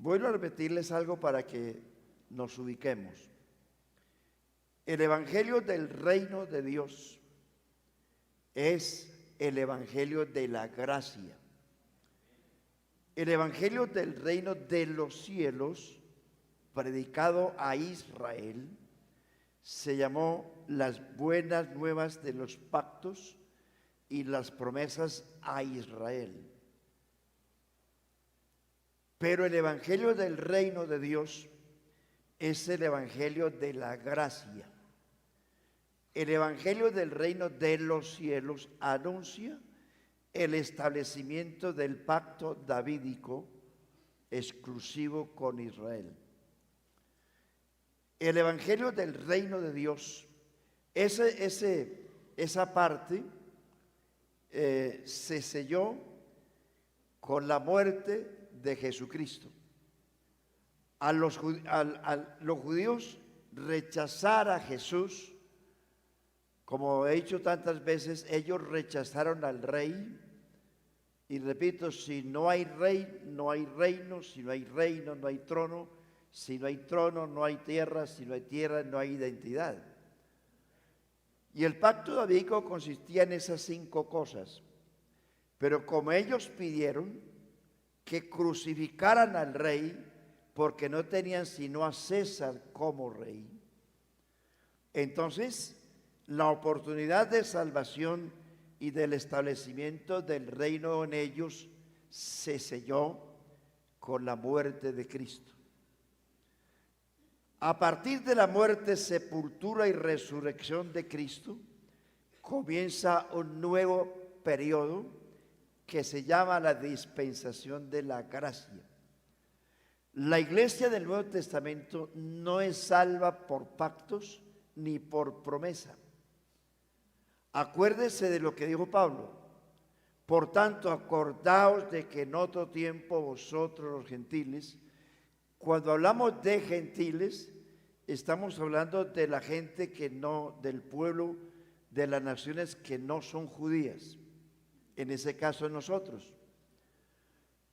Voy a repetirles algo para que nos ubiquemos. El evangelio del reino de Dios es el evangelio de la gracia. El evangelio del reino de los cielos, predicado a Israel, se llamó las buenas nuevas de los pactos y las promesas a Israel. Pero el evangelio del reino de Dios es el evangelio de la gracia. El evangelio del reino de los cielos anuncia el establecimiento del pacto davídico exclusivo con Israel. El evangelio del reino de Dios, esa parte se selló con la muerte de Jesucristo. A los judíos rechazar a Jesús, como he dicho tantas veces, ellos rechazaron al rey. Y repito, si no hay rey, no hay reino; si no hay reino, no hay trono; si no hay trono, no hay tierra; si no hay tierra, no hay identidad. Y el pacto davídico consistía en esas 5 cosas. Pero como ellos pidieron que crucificaran al rey, porque no tenían sino a César como rey, entonces la oportunidad de salvación y del establecimiento del reino en ellos se selló con la muerte de Cristo. A partir de la muerte, sepultura y resurrección de Cristo, comienza un nuevo periodo que se llama la dispensación de la gracia. La iglesia del Nuevo Testamento no es salva por pactos ni por promesa. Acuérdese de lo que dijo Pablo: por tanto, acordaos de que en otro tiempo vosotros los gentiles. Cuando hablamos de gentiles, estamos hablando de la gente que no, del pueblo de las naciones que no son judías, en ese caso nosotros.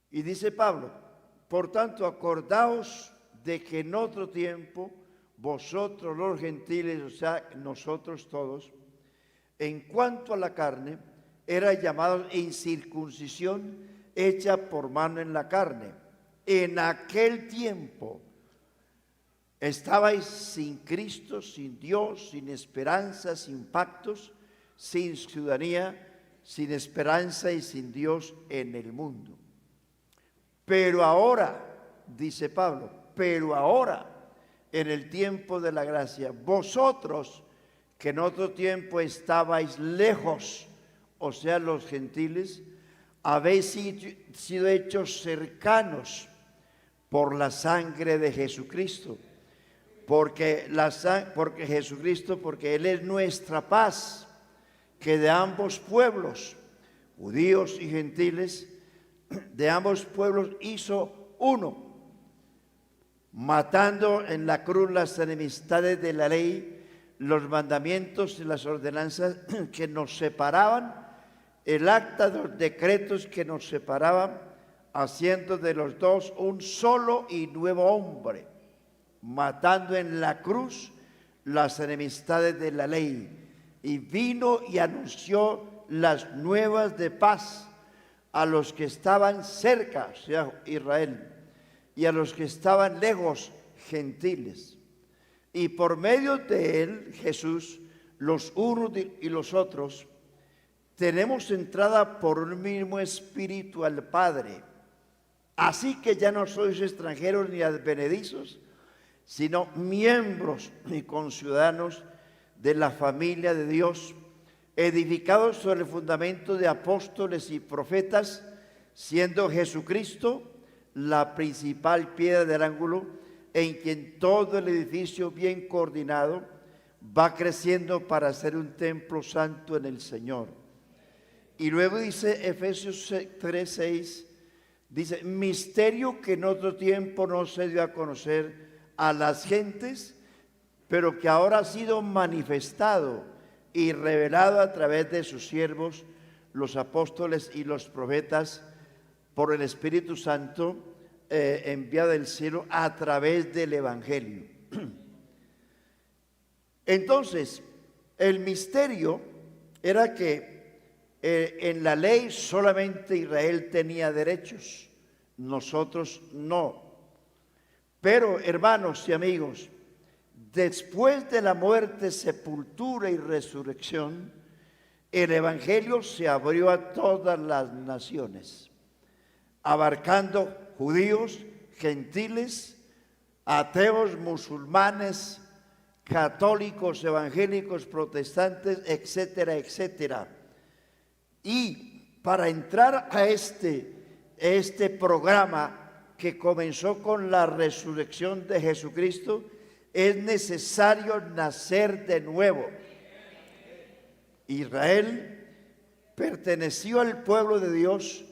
Y dice Pablo: por tanto, acordaos de que en otro tiempo vosotros los gentiles, o sea, nosotros todos, en cuanto a la carne, eran llamados incircuncisión hecha por mano en la carne. En aquel tiempo estabais sin Cristo, sin Dios, sin esperanza, sin pactos, sin ciudadanía, sin esperanza y sin Dios en el mundo. Pero ahora, dice Pablo, pero ahora, en el tiempo de la gracia, vosotros que en otro tiempo estabais lejos, o sea, los gentiles, habéis sido hechos cercanos por la sangre de Jesucristo, porque Él es nuestra paz, que de ambos pueblos, judíos y gentiles, de ambos pueblos hizo uno, matando en la cruz las enemistades de la ley, los mandamientos y las ordenanzas que nos separaban, el acta de los decretos que nos separaban, haciendo de los dos un solo y nuevo hombre, matando en la cruz las enemistades de la ley, y vino y anunció las nuevas de paz a los que estaban cerca, o sea, Israel, y a los que estaban lejos, gentiles. Y por medio de él, Jesús, los unos y los otros, tenemos entrada por un mismo espíritu al Padre. Así que ya no sois extranjeros ni advenedizos, sino miembros y conciudadanos de la familia de Dios, edificados sobre el fundamento de apóstoles y profetas, siendo Jesucristo la principal piedra del ángulo, en quien todo el edificio bien coordinado va creciendo para ser un templo santo en el Señor. Y luego dice Efesios 3:6, dice: misterio que en otro tiempo no se dio a conocer a las gentes, pero que ahora ha sido manifestado y revelado a través de sus siervos, los apóstoles y los profetas, por el Espíritu Santo, enviado del cielo a través del Evangelio. Entonces, el misterio era que en la ley solamente Israel tenía derechos, nosotros no. Pero, hermanos y amigos, después de la muerte, sepultura y resurrección, el Evangelio se abrió a todas las naciones, abarcando judíos, gentiles, ateos, musulmanes, católicos, evangélicos, protestantes, etcétera, etcétera. Y para entrar a este programa que comenzó con la resurrección de Jesucristo, es necesario nacer de nuevo. Israel perteneció al pueblo de Dios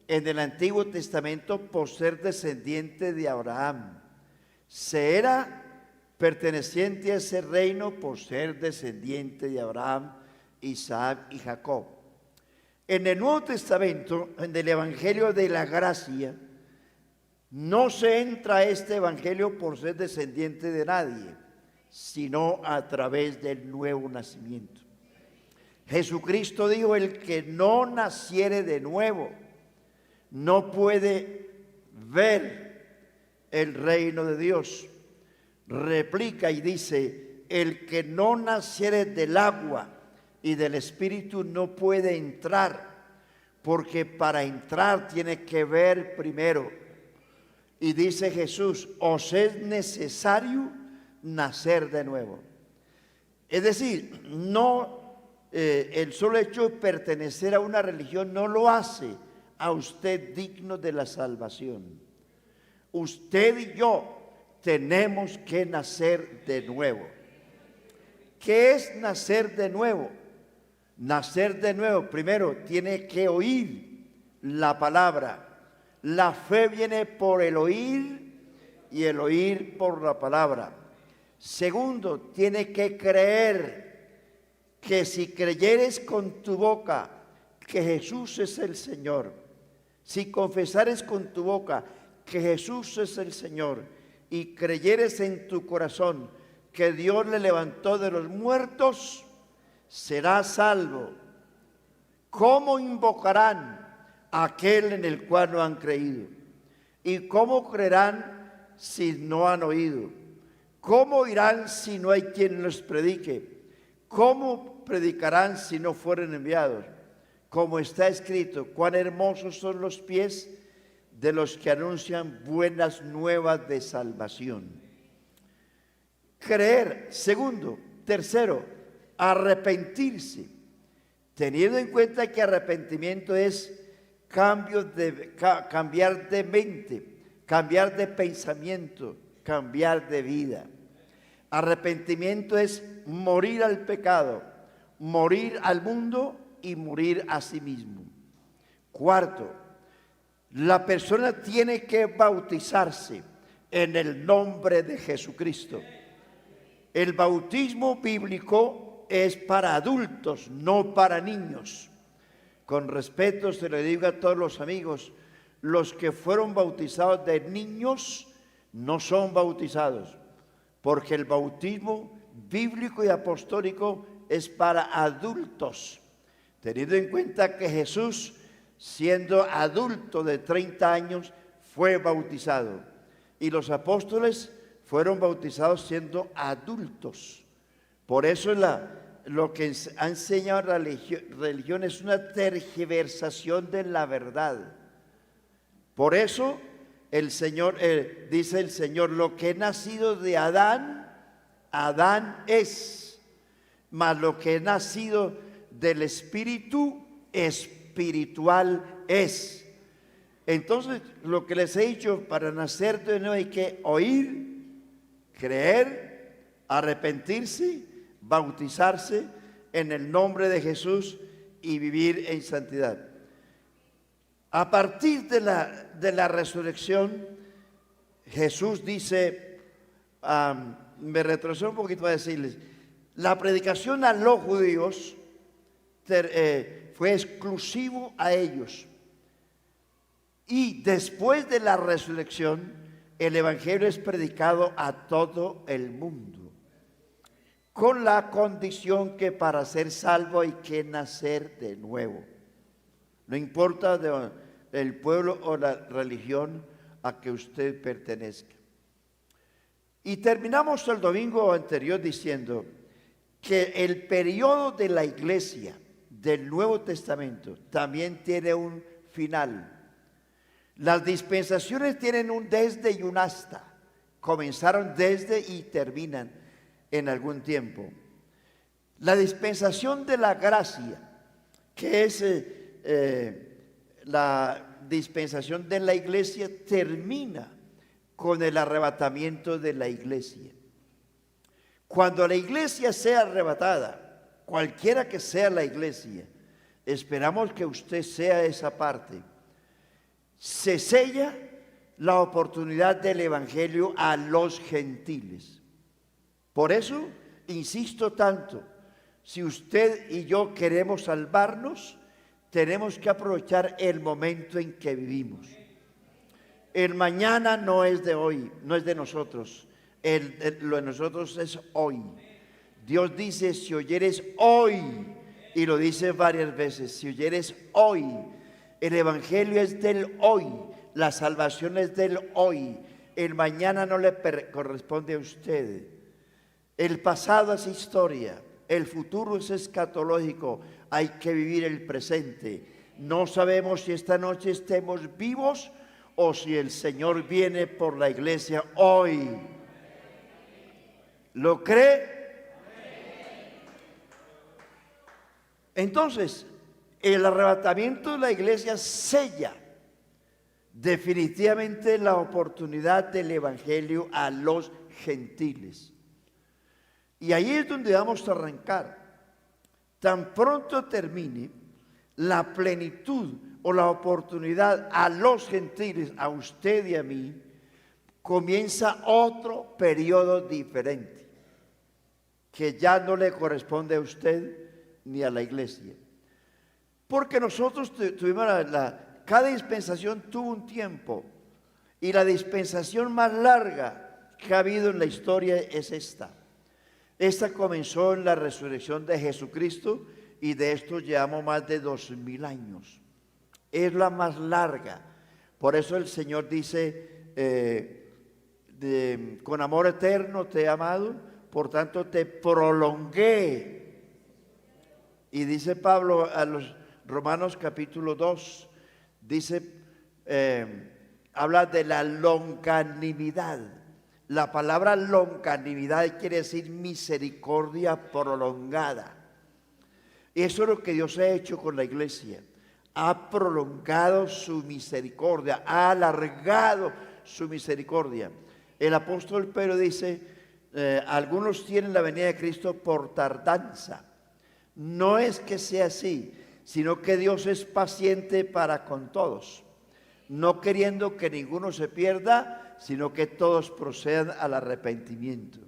en el Antiguo Testamento por ser descendiente de Abraham. Se era perteneciente a ese reino por ser descendiente de Abraham, Isaac y Jacob. En el Nuevo Testamento, en el Evangelio de la Gracia, no se entra a este Evangelio por ser descendiente de nadie, sino a través del nuevo nacimiento. Jesucristo dijo: el que no naciere de nuevo no puede ver el reino de Dios. Replica y dice: el que no naciere del agua y del Espíritu no puede entrar, porque para entrar tiene que ver primero. Y dice Jesús: os es necesario nacer de nuevo. Es decir, el solo hecho de pertenecer a una religión no lo hace a usted digno de la salvación. Usted y yo tenemos que nacer de nuevo. ¿Qué es nacer de nuevo? Nacer de nuevo, primero, tiene que oír la palabra. La fe viene por el oír y el oír por la palabra. Segundo, tiene que creer que si creyeres con tu boca que Jesús es el Señor, si confesares con tu boca que Jesús es el Señor y creyeres en tu corazón que Dios le levantó de los muertos, serás salvo. ¿Cómo invocarán a aquel en el cual no han creído? ¿Y cómo creerán si no han oído? ¿Cómo oirán si no hay quien los predique? ¿Cómo predicarán si no fueren enviados? Como está escrito: cuán hermosos son los pies de los que anuncian buenas nuevas de salvación. Creer. Segundo. Tercero, arrepentirse. Teniendo en cuenta que arrepentimiento es cambiar de mente, cambiar de pensamiento, cambiar de vida. Arrepentimiento es morir al pecado, morir al mundo y morir a sí mismo. Cuarto, la persona tiene que bautizarse en el nombre de Jesucristo. El bautismo bíblico es para adultos, no para niños. Con respeto se le digo a todos los amigos: los que fueron bautizados de niños no son bautizados, porque el bautismo bíblico y apostólico es para adultos, teniendo en cuenta que Jesús, siendo adulto de 30 años, fue bautizado, y los apóstoles fueron bautizados siendo adultos. Por eso lo que ha enseñado la religión es una tergiversación de la verdad. Por eso el Señor, dice el Señor: lo que he nacido de Adán, Adán es, mas lo que he nacido del Espíritu, espiritual es. Entonces, lo que les he dicho, para nacer de nuevo hay que oír, creer, arrepentirse, bautizarse en el nombre de Jesús y vivir en santidad. A partir de la resurrección, Jesús dice, me retrocedo un poquito para decirles, la predicación a los judíos fue exclusivo a ellos. Y después de la resurrección, el Evangelio es predicado a todo el mundo, con la condición que para ser salvo hay que nacer de nuevo. No importa el pueblo o la religión a que usted pertenezca. Y terminamos el domingo anterior diciendo que el periodo de la iglesia del Nuevo Testamento también tiene un final. Las dispensaciones tienen un desde y un hasta. Comenzaron desde y terminan en algún tiempo. La dispensación de la gracia, que es la dispensación de la iglesia, termina con el arrebatamiento de la iglesia. Cuando la iglesia sea arrebatada, cualquiera que sea la iglesia, esperamos que usted sea esa parte, se sella la oportunidad del evangelio a los gentiles. Por eso insisto tanto, si usted y yo queremos salvarnos, tenemos que aprovechar el momento en que vivimos. El mañana no es de hoy, no es de nosotros. Lo de nosotros es hoy. Dios dice, si oyeres hoy, y lo dice varias veces, si oyeres hoy, el evangelio es del hoy, la salvación es del hoy. El mañana no le corresponde a usted. El pasado es historia, el futuro es escatológico. Hay que vivir el presente. No sabemos si esta noche estemos vivos o si el Señor viene por la iglesia hoy. ¿Lo cree? Entonces, el arrebatamiento de la iglesia sella definitivamente la oportunidad del evangelio a los gentiles. Y ahí es donde vamos a arrancar. Tan pronto termine la plenitud o la oportunidad a los gentiles, a usted y a mí, comienza otro periodo diferente, que ya no le corresponde a usted ni a la iglesia. Porque nosotros tuvimos cada dispensación tuvo un tiempo, y la dispensación más larga que ha habido en la historia es esta. Esta comenzó en la resurrección de Jesucristo, y de esto llevamos más de 2000 años. Es la más larga. Por eso el Señor dice, con amor eterno te he amado, por tanto te prolongué. Y dice Pablo a los Romanos capítulo 2, dice, habla de la longanimidad. La palabra longanimidad quiere decir misericordia prolongada. Eso es lo que Dios ha hecho con la iglesia. Ha prolongado su misericordia, ha alargado su misericordia. El apóstol Pedro dice, algunos tienen la venida de Cristo por tardanza. No es que sea así, sino que Dios es paciente para con todos, no queriendo que ninguno se pierda, sino que todos procedan al arrepentimiento.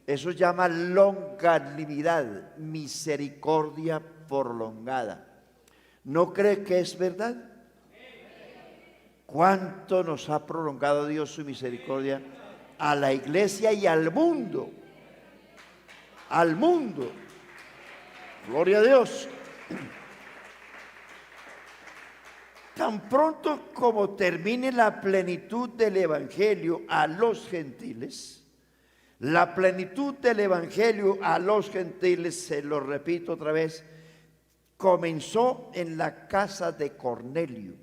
Eso se llama longanimidad, misericordia prolongada. ¿No cree que es verdad? ¿Cuánto nos ha prolongado Dios su misericordia a la iglesia y al mundo? Al mundo. Gloria a Dios. Tan pronto como termine la plenitud del evangelio a los gentiles, la plenitud del evangelio a los gentiles, se lo repito otra vez, comenzó en la casa de Cornelio.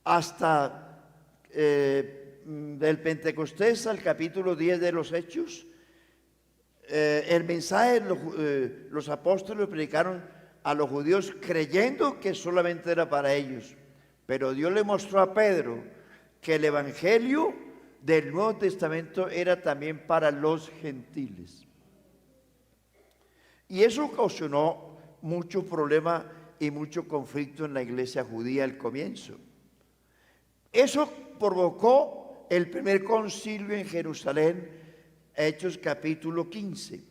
Hasta del Pentecostés al capítulo 10 de los Hechos, el mensaje los apóstoles predicaron a los judíos creyendo que solamente era para ellos. Pero Dios le mostró a Pedro que el evangelio del Nuevo Testamento era también para los gentiles. Y eso ocasionó mucho problema y mucho conflicto en la iglesia judía al comienzo. Eso provocó el primer concilio en Jerusalén, Hechos capítulo 15.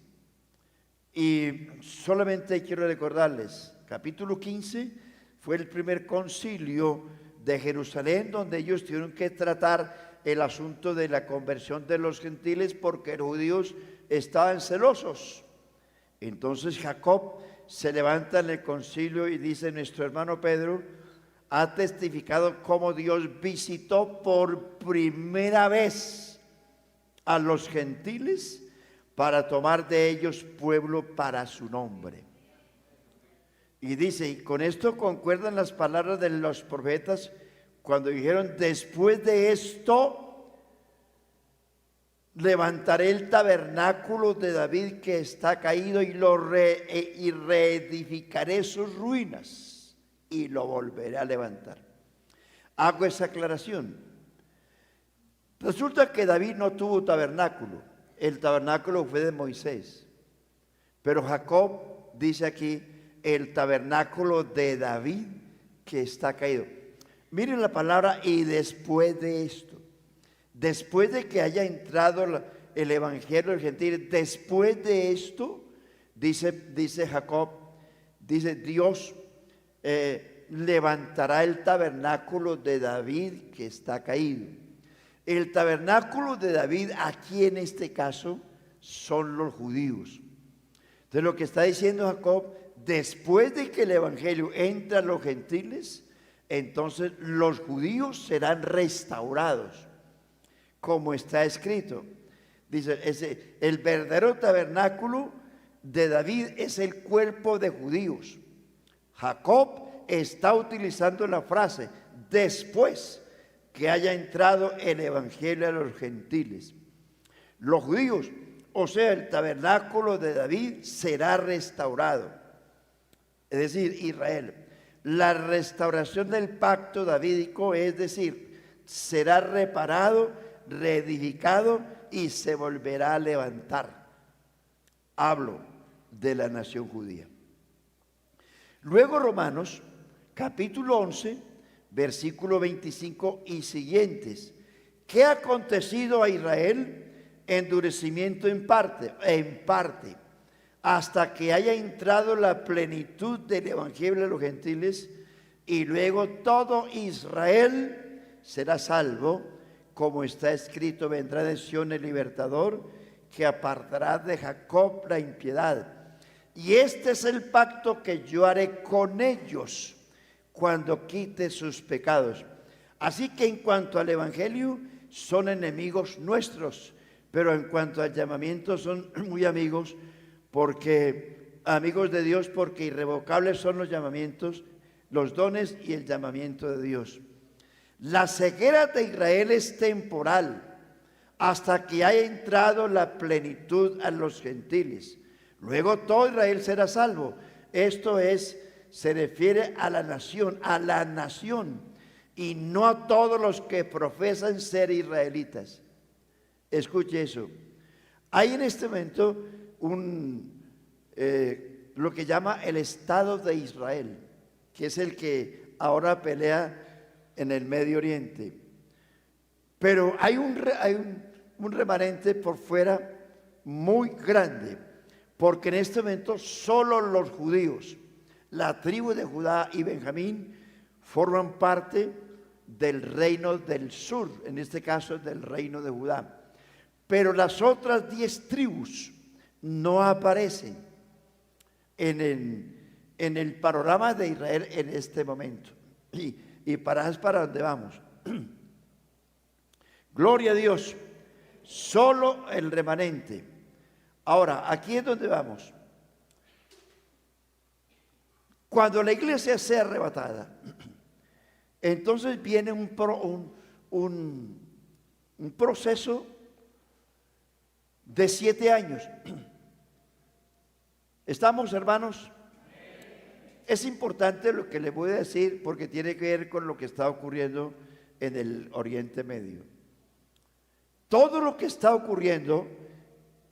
Y solamente quiero recordarles, capítulo 15 fue el primer concilio de Jerusalén, donde ellos tuvieron que tratar el asunto de la conversión de los gentiles porque los judíos estaban celosos. Entonces Jacob se levanta en el concilio y dice: nuestro hermano Pedro ha testificado cómo Dios visitó por primera vez a los gentiles para tomar de ellos pueblo para su nombre. Y dice, y con esto concuerdan las palabras de los profetas cuando dijeron: después de esto levantaré el tabernáculo de David que está caído y reedificaré sus ruinas y lo volveré a levantar. Hago esa aclaración. Resulta que David no tuvo tabernáculo. El tabernáculo fue de Moisés. Pero Jacob dice aquí: el tabernáculo de David que está caído. Miren la palabra: y después de esto, después de que haya entrado el evangelio del gentil, después de esto, dice Jacob, dice: Dios levantará el tabernáculo de David que está caído. El tabernáculo de David aquí en este caso son los judíos. Entonces lo que está diciendo Jacob: después de que el evangelio entra a los gentiles, entonces los judíos serán restaurados, como está escrito. Dice, el verdadero tabernáculo de David es el cuerpo de judíos. Jacob está utilizando la frase después que haya entrado el evangelio a los gentiles. Los judíos, o sea, el tabernáculo de David será restaurado. Es decir, Israel. La restauración del pacto davídico, es decir, será reparado, reedificado y se volverá a levantar. Hablo de la nación judía. Luego Romanos, capítulo 11, versículo 25 y siguientes. ¿Qué ha acontecido a Israel? Endurecimiento en parte, hasta que haya entrado la plenitud del evangelio de los gentiles, y luego todo Israel será salvo, como está escrito: vendrá de Sión el libertador, que apartará de Jacob la impiedad. Y este es el pacto que yo haré con ellos cuando quite sus pecados. Así que en cuanto al evangelio, son enemigos nuestros, pero en cuanto al llamamiento son muy amigos, porque amigos de Dios, porque irrevocables son los llamamientos, los dones y el llamamiento de Dios. La ceguera de Israel es temporal, hasta que haya entrado la plenitud a los gentiles. Luego todo Israel será salvo. Esto es, se refiere a la nación, y no a todos los que profesan ser israelitas. Escuche eso. Hay en este momento lo que llama el Estado de Israel, que es el que ahora pelea en el Medio Oriente. Pero hay un remanente por fuera muy grande, porque en este momento solo los judíos, la tribu de Judá y Benjamín, forman parte del reino del sur, en este caso del reino de Judá. Pero las otras 10 tribus no aparecen en el panorama de Israel en este momento. Y para dónde vamos. Gloria a Dios. Solo el remanente. Ahora, aquí es donde vamos. Cuando la iglesia sea arrebatada, entonces viene un proceso de 7 años. ¿Estamos, hermanos? Es importante lo que les voy a decir, porque tiene que ver con lo que está ocurriendo en el Oriente Medio. Todo lo que está ocurriendo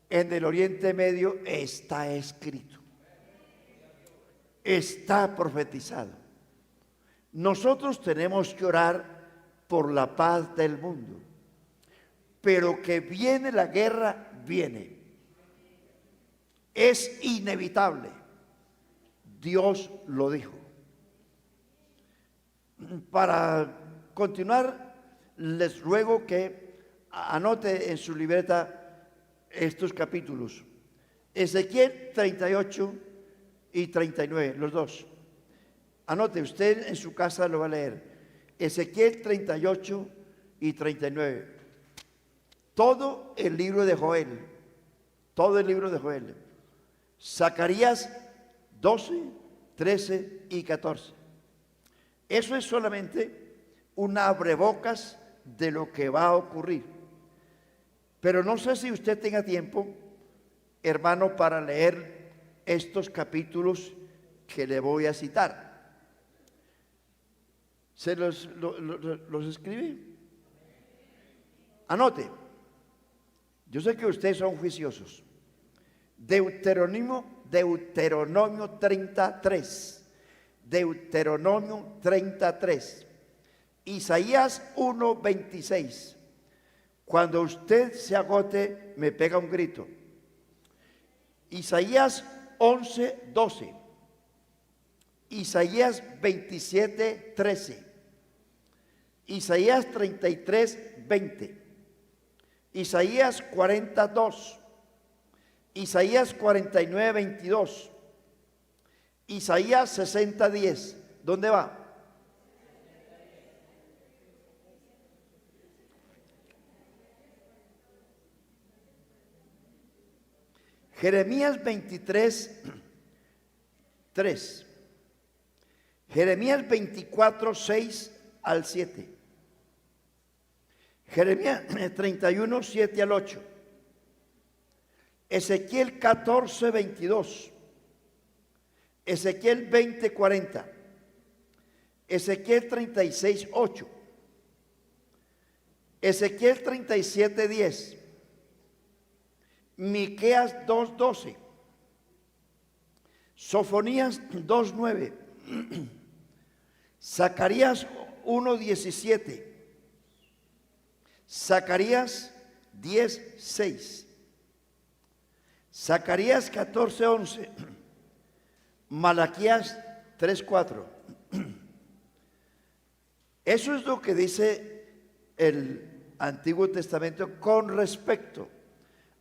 en el Oriente Medio está escrito, está profetizado. Nosotros tenemos que orar por la paz del mundo, pero que viene la guerra, viene. Es inevitable. Dios lo dijo. Para continuar, les ruego que anote en su libreta estos capítulos. Ezequiel 38 y 39, los dos. Anote, usted en su casa lo va a leer. Ezequiel 38 y 39. Todo el libro de Joel. Todo el libro de Joel. Zacarías 12, 13 y 14. Eso es solamente un abrebocas de lo que va a ocurrir. Pero no sé si usted tenga tiempo, hermano, para leer estos capítulos que le voy a citar. ¿Se los escribí? Anote. Yo sé que ustedes son juiciosos. Deuteronomio 33. Deuteronomio 33. Isaías 1:26. Cuando usted se agote, me pega un grito. Isaías 11:12. Isaías 27:13. Isaías 33:20. Isaías 42. Isaías 49:22. Isaías 60:10. ¿Dónde va? Jeremías 23:3. Jeremías 24:6 al 7. Jeremías 31:7 al 8. Ezequiel 14:22. Ezequiel 20:40. Ezequiel 36:8. Ezequiel 37:10. Miqueas 2:12. Sofonías 2:9. Zacarías 1:17. Zacarías 10:6. Zacarías 14:11. Malaquías 3:4. Eso es lo que dice el Antiguo Testamento con respecto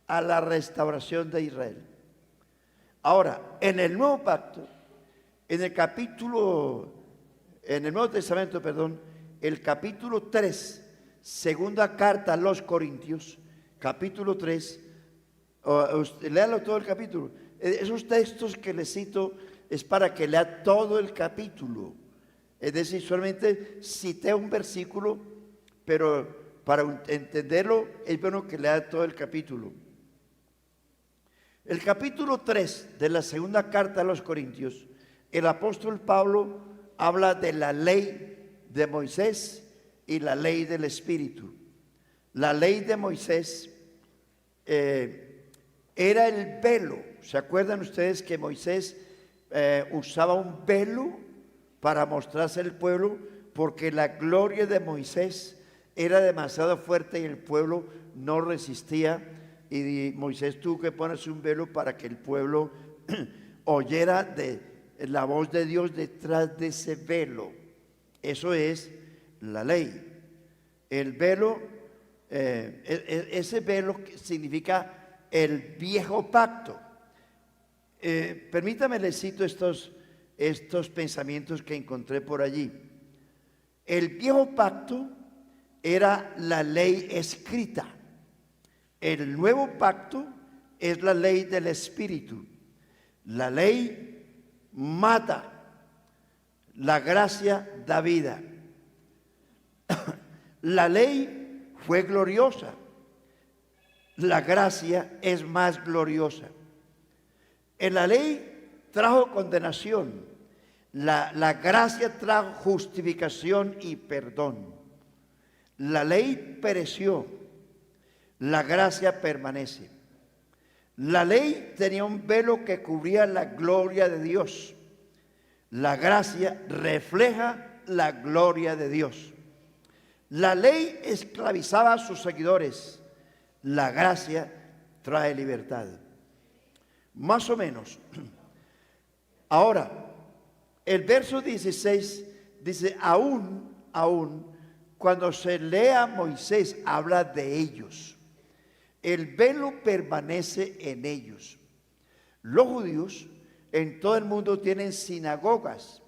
a la restauración de Israel. Ahora, en el Nuevo Pacto, en el Nuevo Testamento, el capítulo 3, segunda carta a los Corintios, capítulo 3, léalo todo el capítulo. Esos textos que les cito es para que lea todo el capítulo. Es decir, solamente cité un versículo, pero para entenderlo es bueno que lea todo el capítulo. El capítulo 3 de la segunda carta a los Corintios, el apóstol Pablo habla de la ley de Moisés y la ley del Espíritu. La ley de Moisés era el velo. ¿Se acuerdan ustedes que Moisés usaba un velo para mostrarse al pueblo? Porque la gloria de Moisés era demasiado fuerte y el pueblo no resistía. Y Moisés tuvo que ponerse un velo para que el pueblo oyera de la voz de Dios detrás de ese velo. Eso es la ley. El velo, ese velo significa el viejo pacto. Permítame les cito estos pensamientos que encontré por allí. El viejo pacto era la ley escrita. El nuevo pacto es la ley del Espíritu. La ley mata, la gracia da vida. La ley fue gloriosa, la gracia es más gloriosa. En la ley trajo condenación, la gracia trajo justificación y perdón. La ley pereció, la gracia permanece. La ley tenía un velo que cubría la gloria de Dios. La gracia refleja la gloria de Dios. La ley esclavizaba a sus seguidores. La gracia trae libertad. Más o menos. Ahora, el verso 16 dice, aún, cuando se lea Moisés, habla de ellos. El velo permanece en ellos. Los judíos en todo el mundo tienen sinagogas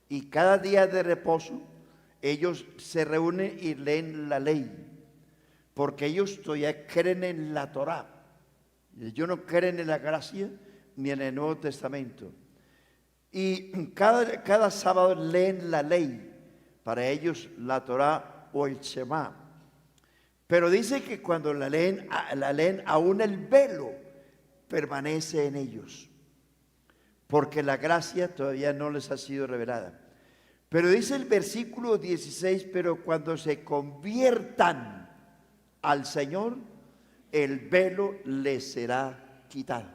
y cada día de reposo ellos se reúnen y leen la ley, porque ellos todavía creen en la Torá. Ellos no creen en la gracia ni en el Nuevo Testamento. Y cada sábado leen la ley, para ellos la Torá o el Shema. Pero dice que cuando la leen, aún el velo permanece en ellos, porque la gracia todavía no les ha sido revelada. Pero dice el versículo 16, pero cuando se conviertan al Señor, el velo les será quitado.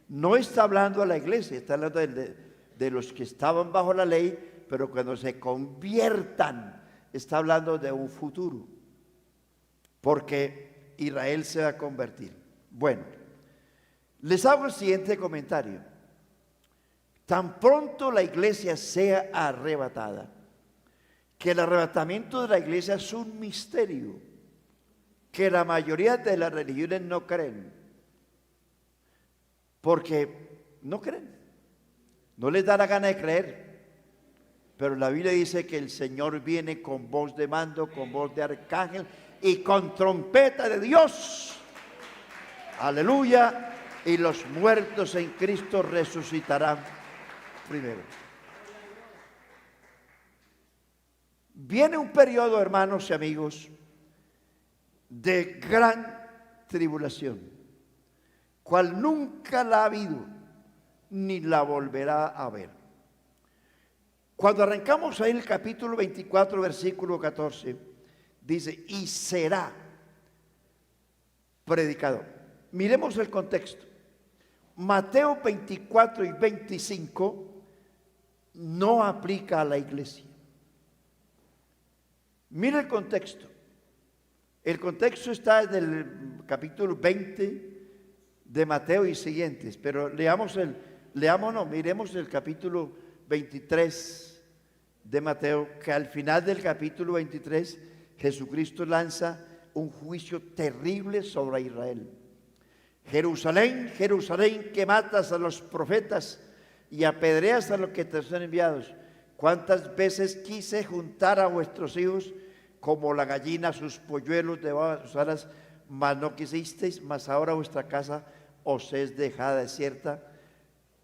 No está hablando a la iglesia, está hablando de los que estaban bajo la ley, pero cuando se conviertan, está hablando de un futuro, porque Israel se va a convertir. Bueno, les hago el siguiente comentario. Tan pronto la iglesia sea arrebatada, que el arrebatamiento de la iglesia es un misterio que la mayoría de las religiones no creen, porque no creen, no les da la gana de creer. Pero la Biblia dice que el Señor viene con voz de mando, con voz de arcángel y con trompeta de Dios. Aleluya. Y los muertos en Cristo resucitarán primero. Viene un periodo, hermanos y amigos, de gran tribulación, cual nunca la ha habido ni la volverá a haber. Cuando arrancamos ahí el capítulo 24, versículo 14, dice, y será predicador. Miremos el contexto. Mateo 24 y 25 no aplica a la iglesia. Mira el contexto. El contexto está en el capítulo 20 de Mateo y siguientes, pero miremos el capítulo 23 de Mateo, que al final del capítulo 23 Jesucristo lanza un juicio terrible sobre Israel. Jerusalén, Jerusalén, que matas a los profetas y apedreas a los que te son enviados. ¿Cuántas veces quise juntar a vuestros hijos como la gallina sus polluelos debajo de sus alas, mas no quisisteis? Mas ahora vuestra casa os es dejada desierta,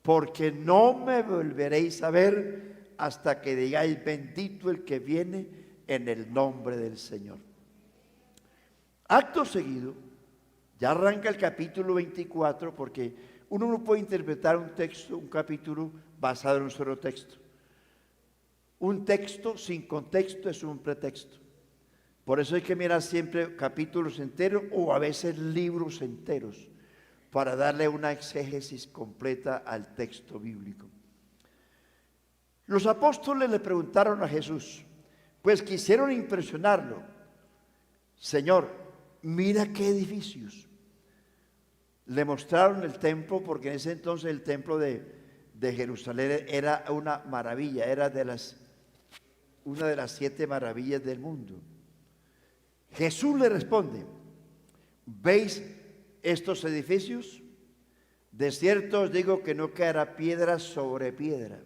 porque no me volveréis a ver hasta que digáis, bendito el que viene en el nombre del Señor. Acto seguido, ya arranca el capítulo 24, porque uno no puede interpretar un texto, un capítulo basado en un solo texto. Un texto sin contexto es un pretexto. Por eso hay que mirar siempre capítulos enteros o a veces libros enteros para darle una exégesis completa al texto bíblico. Los apóstoles le preguntaron a Jesús, pues quisieron impresionarlo. Señor, mira qué edificios. Le mostraron el templo, porque en ese entonces el templo de Jerusalén era una maravilla, era una de las 7 maravillas del mundo. Jesús le responde, ¿veis estos edificios? De cierto os digo que no quedará piedra sobre piedra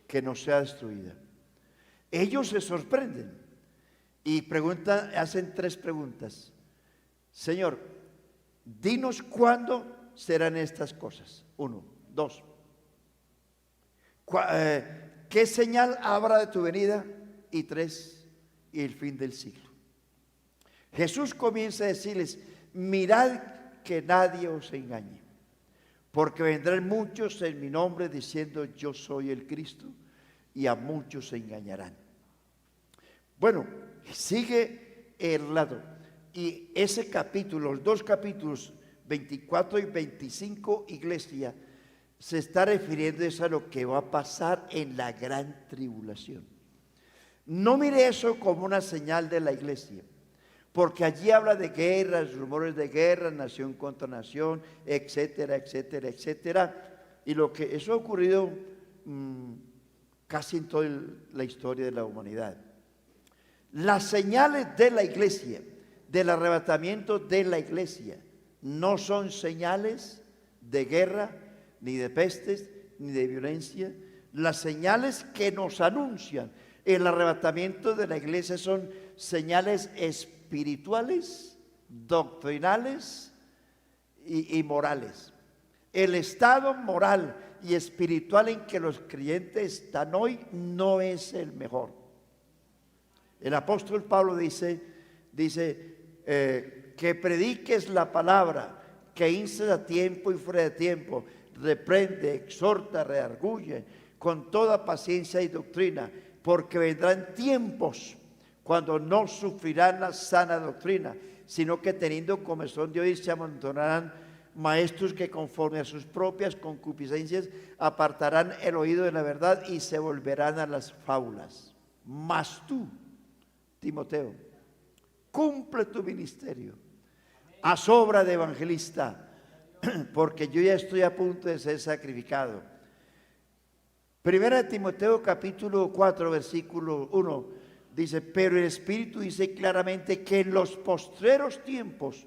que no sea destruida. Ellos se sorprenden y hacen 3 preguntas. Señor, dinos cuándo serán estas cosas. 1, 2. ¿Qué señal habrá de tu venida? Y 3, y el fin del siglo. Jesús comienza a decirles, mirad que nadie os engañe, porque vendrán muchos en mi nombre diciendo yo soy el Cristo, y a muchos se engañarán. Bueno, sigue el relato. Y ese capítulo, los 2 capítulos, 24 y 25, iglesia, se está refiriendo a lo que va a pasar en la gran tribulación. No mire eso como una señal de la iglesia, porque allí habla de guerras, rumores de guerra, nación contra nación, etcétera, etcétera, etcétera. Y eso ha ocurrido casi en toda la historia de la humanidad. Las señales de la iglesia, del arrebatamiento de la iglesia, no son señales de guerra, ni de pestes, ni de violencia. Las señales que nos anuncian el arrebatamiento de la iglesia son señales espirituales, doctrinales y morales. El estado moral y espiritual en que los creyentes están hoy no es el mejor. El apóstol Pablo dice que prediques la palabra, que instes a tiempo y fuera de tiempo, reprende, exhorta, redarguye con toda paciencia y doctrina, porque vendrán tiempos cuando no sufrirán la sana doctrina, sino que teniendo comezón de oír se amontonarán maestros que conforme a sus propias concupiscencias apartarán el oído de la verdad y se volverán a las fábulas. Mas tú, Timoteo, cumple tu ministerio, haz obra de evangelista, porque yo ya estoy a punto de ser sacrificado. Primera de Timoteo capítulo 4 versículo 1 dice: pero el Espíritu dice claramente que en los postreros tiempos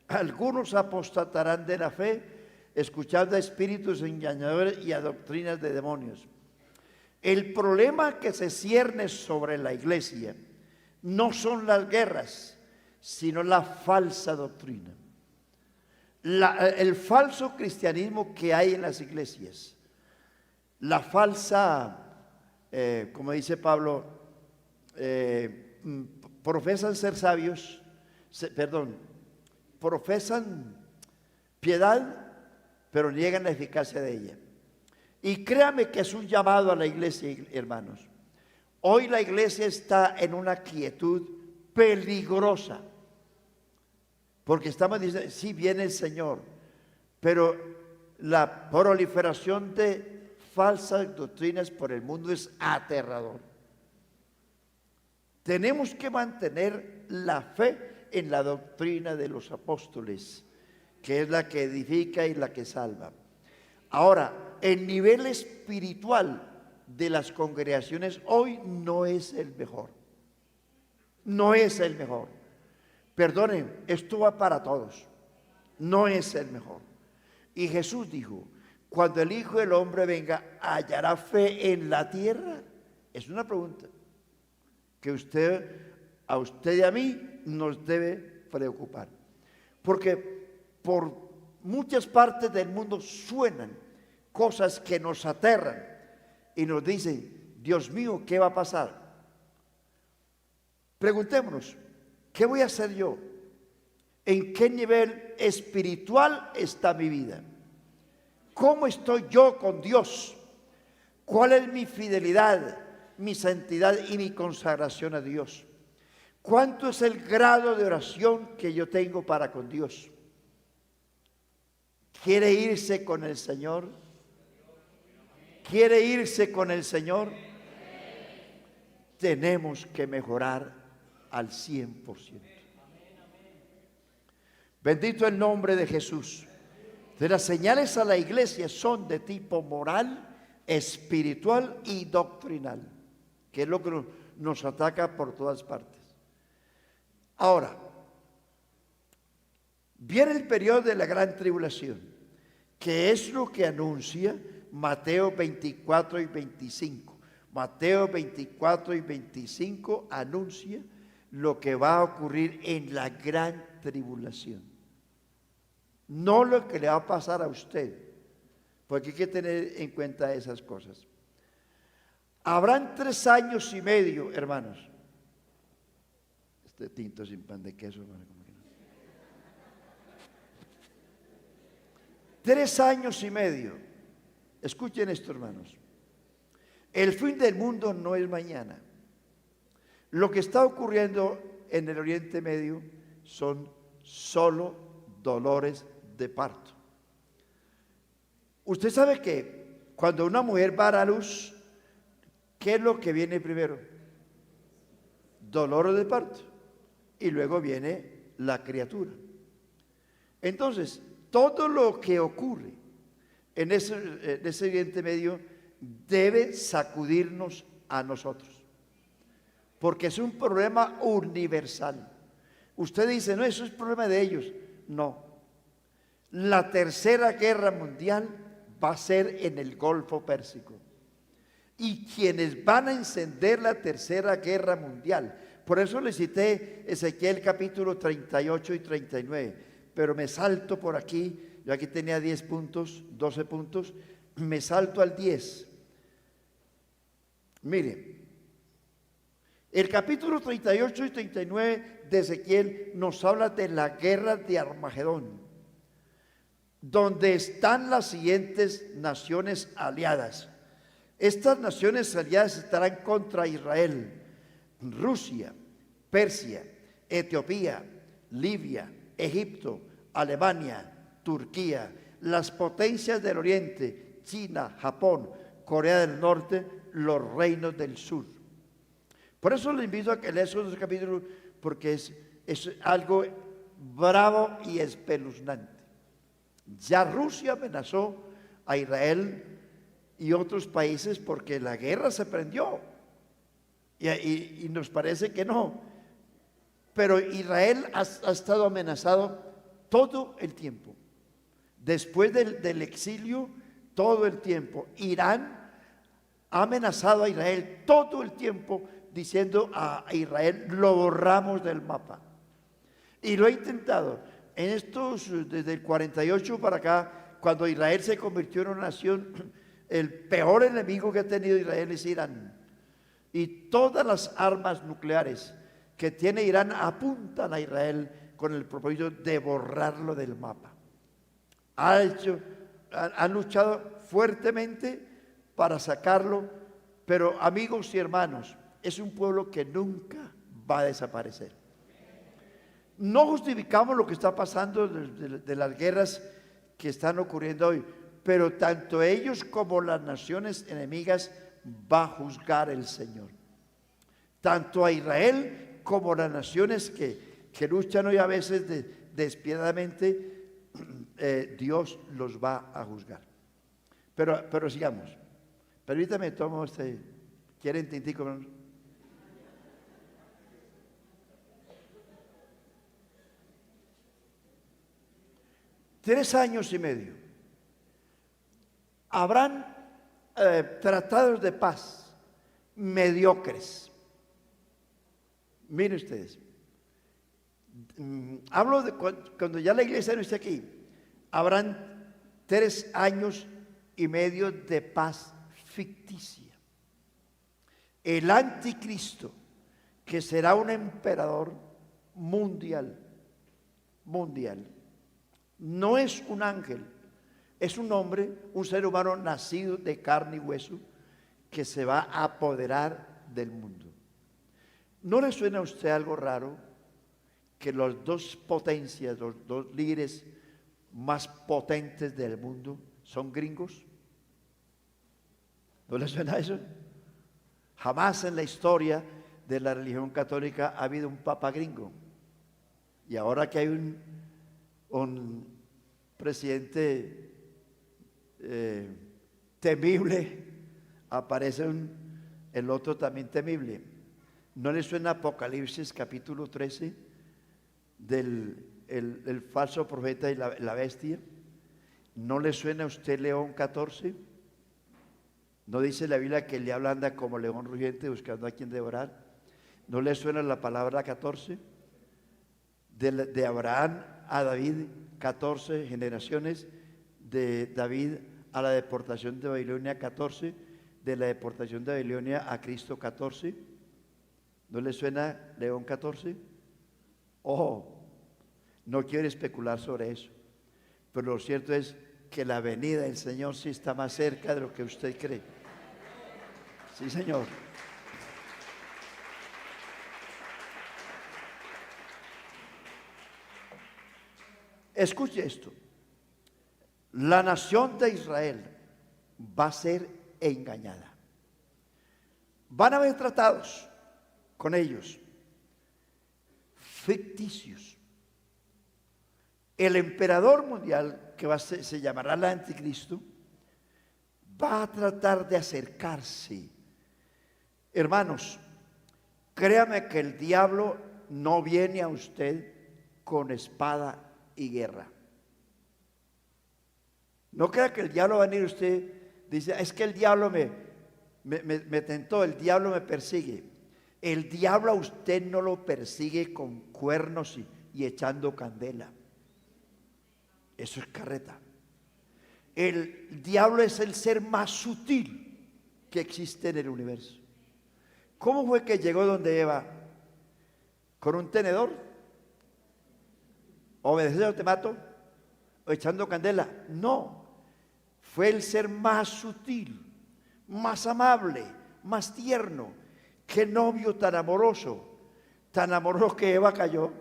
algunos apostatarán de la fe, escuchando a espíritus engañadores y a doctrinas de demonios. El problema que se cierne sobre la iglesia no son las guerras, sino la falsa doctrina. El falso cristianismo que hay en las iglesias, la falsa, como dice Pablo, profesan ser sabios, profesan piedad, pero niegan la eficacia de ella. Y créame que es un llamado a la iglesia, hermanos. Hoy la iglesia está en una quietud peligrosa, porque estamos diciendo, sí viene el Señor, pero la proliferación de falsas doctrinas por el mundo es aterrador. Tenemos que mantener la fe en la doctrina de los apóstoles, que es la que edifica y la que salva. Ahora, el nivel espiritual de las congregaciones hoy no es el mejor. No es el mejor. Perdonen, esto va para todos. No es el mejor. Y Jesús dijo, cuando el Hijo del Hombre venga, ¿hallará fe en la tierra? Es una pregunta que a usted y a mí nos debe preocupar. Porque por muchas partes del mundo suenan cosas que nos aterran y nos dicen, Dios mío, ¿qué va a pasar? Preguntémonos, ¿qué voy a hacer yo? ¿En qué nivel espiritual está mi vida? ¿Cómo estoy yo con Dios? ¿Cuál es mi fidelidad, mi santidad y mi consagración a Dios? ¿Cuánto es el grado de oración que yo tengo para con Dios? ¿Quiere irse con el Señor? ¿Quiere irse con el Señor? Tenemos que mejorar al 100%. Bendito el nombre de Jesús. De las señales a la iglesia son de tipo moral, espiritual y doctrinal, que es lo que nos ataca por todas partes. Ahora, viene el periodo de la gran tribulación, que es lo que anuncia Mateo 24 y 25. Mateo 24 y 25 anuncia lo que va a ocurrir en la gran tribulación. No lo que le va a pasar a usted, porque hay que tener en cuenta esas cosas. Habrán 3 años y medio, hermanos. Este tinto sin pan de queso, hermano, como que no. 3 años y medio. Escuchen esto, hermanos. El fin del mundo no es mañana. Lo que está ocurriendo en el Oriente Medio son solo dolores de parto. Usted sabe que cuando una mujer va a dar a luz, ¿qué es lo que viene primero? Dolores de parto. Y luego viene la criatura. Entonces, todo lo que ocurre en ese Oriente Medio debe sacudirnos a nosotros, porque es un problema universal. Usted dice, no, eso es problema de ellos. No, la tercera guerra mundial va a ser en el Golfo Pérsico. Y quienes van a encender la tercera guerra mundial, por eso le cité Ezequiel capítulo 38 y 39, pero me salto por aquí, yo aquí tenía 10 puntos, 12 puntos, me salto al 10. Mire, el capítulo 38 y 39 de Ezequiel nos habla de la guerra de Armagedón, donde están las siguientes naciones aliadas. Estas naciones aliadas estarán contra Israel: Rusia, Persia, Etiopía, Libia, Egipto, Alemania, Turquía, las potencias del oriente, China, Japón, Corea del Norte, los reinos del sur. Por eso le invito a que lea esos dos capítulos, porque es algo bravo y espeluznante. Ya Rusia amenazó a Israel y otros países porque la guerra se prendió. Y nos parece que no. Pero Israel ha estado amenazado todo el tiempo. Después del exilio, todo el tiempo. Irán ha amenazado a Israel todo el tiempo, diciendo a Israel, lo borramos del mapa. Y lo ha intentado. En desde el 48 para acá, cuando Israel se convirtió en una nación, el peor enemigo que ha tenido Israel es Irán. Y todas las armas nucleares que tiene Irán apuntan a Israel con el propósito de borrarlo del mapa. Han luchado fuertemente para sacarlo, pero amigos y hermanos, es un pueblo que nunca va a desaparecer. No justificamos lo que está pasando de las guerras que están ocurriendo hoy, pero tanto ellos como las naciones enemigas va a juzgar el Señor. Tanto a Israel como las naciones que luchan hoy a veces despiadadamente, Dios los va a juzgar. Pero sigamos. Permítame, tomo ¿quieren tintico? 3 años y medio. Habrán tratados de paz mediocres. Miren ustedes, hablo de cuando ya la iglesia no esté aquí, habrán 3 años y medio de paz ficticia. El anticristo, que será un emperador mundial, no es un ángel, es un hombre, un ser humano nacido de carne y hueso, que se va a apoderar del mundo. ¿No le suena a usted algo raro que las dos potencias, los dos líderes más potentes del mundo son gringos? ¿No le suena eso? Jamás en la historia de la religión católica ha habido un papa gringo. Y ahora que hay un presidente temible, aparece el otro también temible. ¿No le suena Apocalipsis capítulo 13 del falso profeta y la bestia? ¿No le suena a usted León 14? ¿No dice la Biblia que el diablo anda como león rugiente buscando a quien devorar? ¿No le suena la palabra 14? De Abraham a David, 14 generaciones, de David a la deportación de Babilonia, 14, de la deportación de Babilonia a Cristo, 14. ¿No le suena León 14? Ojo, no quiero especular sobre eso, pero lo cierto es que la venida del Señor sí está más cerca de lo que usted cree. Sí, Señor. Escuche esto. La nación de Israel va a ser engañada. Van a haber tratados con ellos ficticios. El emperador mundial, que se llamará el anticristo, va a tratar de acercarse. Hermanos, créame que el diablo no viene a usted con espada y guerra. No crea que el diablo va a venir a usted, dice, es que el diablo me tentó, el diablo me persigue. El diablo a usted no lo persigue con cuernos y echando candela. Eso es carreta. El diablo es el ser más sutil que existe en el universo. ¿Cómo fue que llegó donde Eva? ¿Con un tenedor? ¿Obedecer o te mato? ¿O echando candela? No. Fue el ser más sutil, más amable, más tierno. Qué novio tan amoroso que Eva cayó,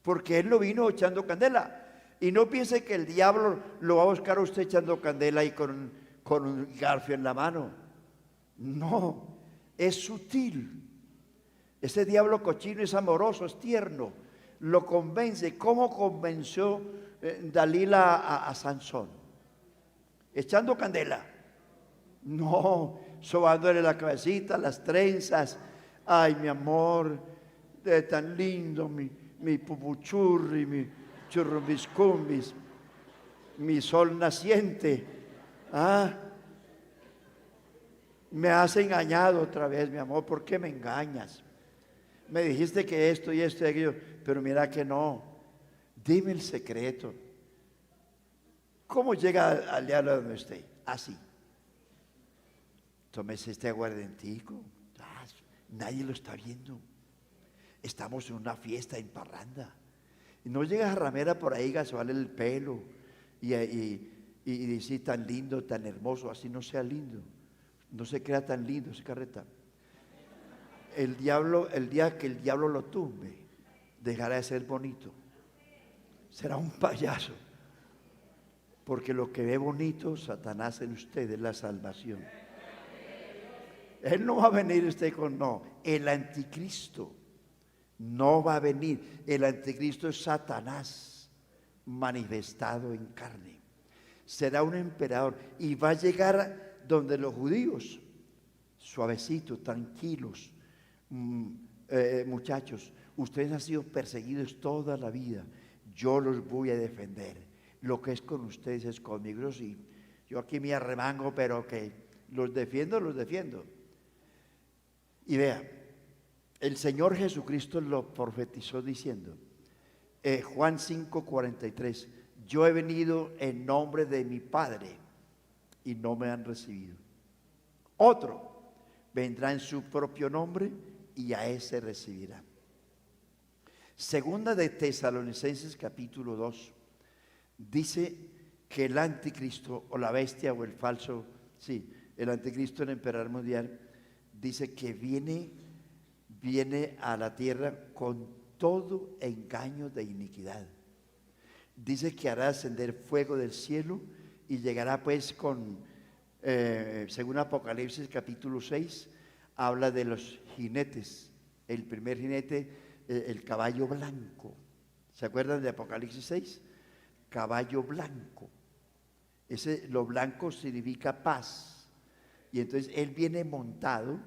porque él no vino echando candela. Y no piense que el diablo lo va a buscar a usted echando candela y con un garfio en la mano. No, es sutil. Ese diablo cochino es amoroso, es tierno. Lo convence. ¿Cómo convenció Dalila a Sansón? Echando candela. No, sobándole la cabecita, las trenzas. Ay, mi amor, tan lindo, mi pupuchurri, mi churrumbiscumbis, mi sol naciente. Me has engañado otra vez, mi amor. ¿Por qué me engañas? Me dijiste que esto y esto y aquello, pero mira que no. Dime el secreto. ¿Cómo llega al diablo donde esté? Así. Tómese este aguardientico. Nadie lo está viendo. Estamos en una fiesta en parranda. Y no llega a ramera por ahí, gasoale el pelo. Y dice tan lindo, tan hermoso. Así no sea lindo. No se crea tan lindo ese carreta. El día que el diablo lo tumbe, dejará de ser bonito. Será un payaso. Porque lo que ve bonito, Satanás en usted es la salvación. Él no va a venir usted con no. El anticristo no va a venir. El anticristo es Satanás manifestado en carne. Será un emperador y va a llegar donde los judíos, suavecito, tranquilos. Muchachos, ustedes han sido perseguidos toda la vida. Yo los voy a defender. Lo que es con ustedes es conmigo. Sí, yo aquí me arremango, pero que los defiendo. Y vea, el Señor Jesucristo lo profetizó diciendo, Juan 5:43, yo he venido en nombre de mi Padre y no me han recibido. Otro vendrá en su propio nombre y a ese recibirá. Segunda de Tesalonicenses capítulo 2 dice que el anticristo o la bestia o el falso, el anticristo, el emperador mundial, dice que viene a la tierra con todo engaño de iniquidad. Dice que hará ascender fuego del cielo y llegará pues según Apocalipsis capítulo 6, habla de los jinetes. El primer jinete, el caballo blanco. ¿Se acuerdan de Apocalipsis 6? Caballo blanco. Lo blanco significa paz. Y entonces él viene montado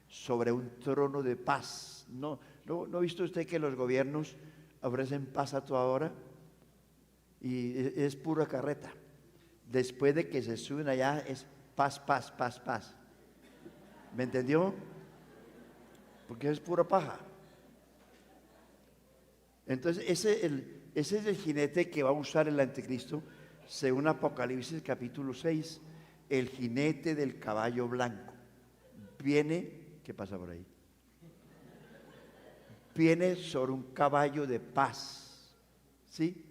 sobre un trono de paz. ¿No ha visto usted que los gobiernos ofrecen paz a toda hora? Y es pura carreta. Después de que se suben allá es paz. ¿Me entendió? Porque es pura paja. Entonces ese es el jinete que va a usar el anticristo, según Apocalipsis capítulo 6, el jinete del caballo blanco. Viene, ¿qué pasa por ahí? Viene sobre un caballo de paz, ¿sí?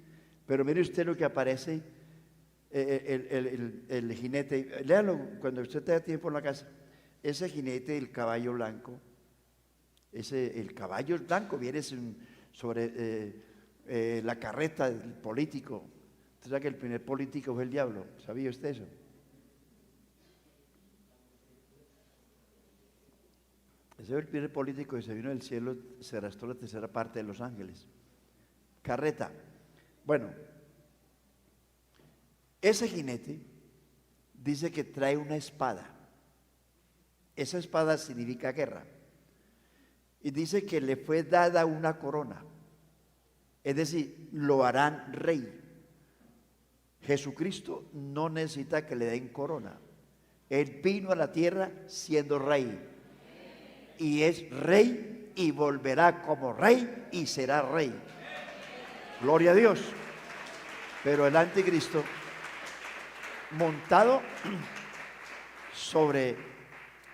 Pero mire usted lo que aparece, el jinete, léalo cuando usted tenga tiempo en la casa, ese jinete del caballo blanco, el caballo blanco viene sobre la carreta del político. ¿Usted sabe que el primer político fue el diablo? ¿Sabía usted eso? Ese fue el primer político que se vino del cielo, se arrastró la tercera parte de los ángeles. Carreta. Bueno, ese jinete dice que trae una espada. Esa espada significa guerra. Y dice que le fue dada una corona. Es decir, lo harán rey. Jesucristo no necesita que le den corona. Él vino a la tierra siendo rey. Y es rey y volverá como rey y será rey. Gloria a Dios. Pero el anticristo, montado sobre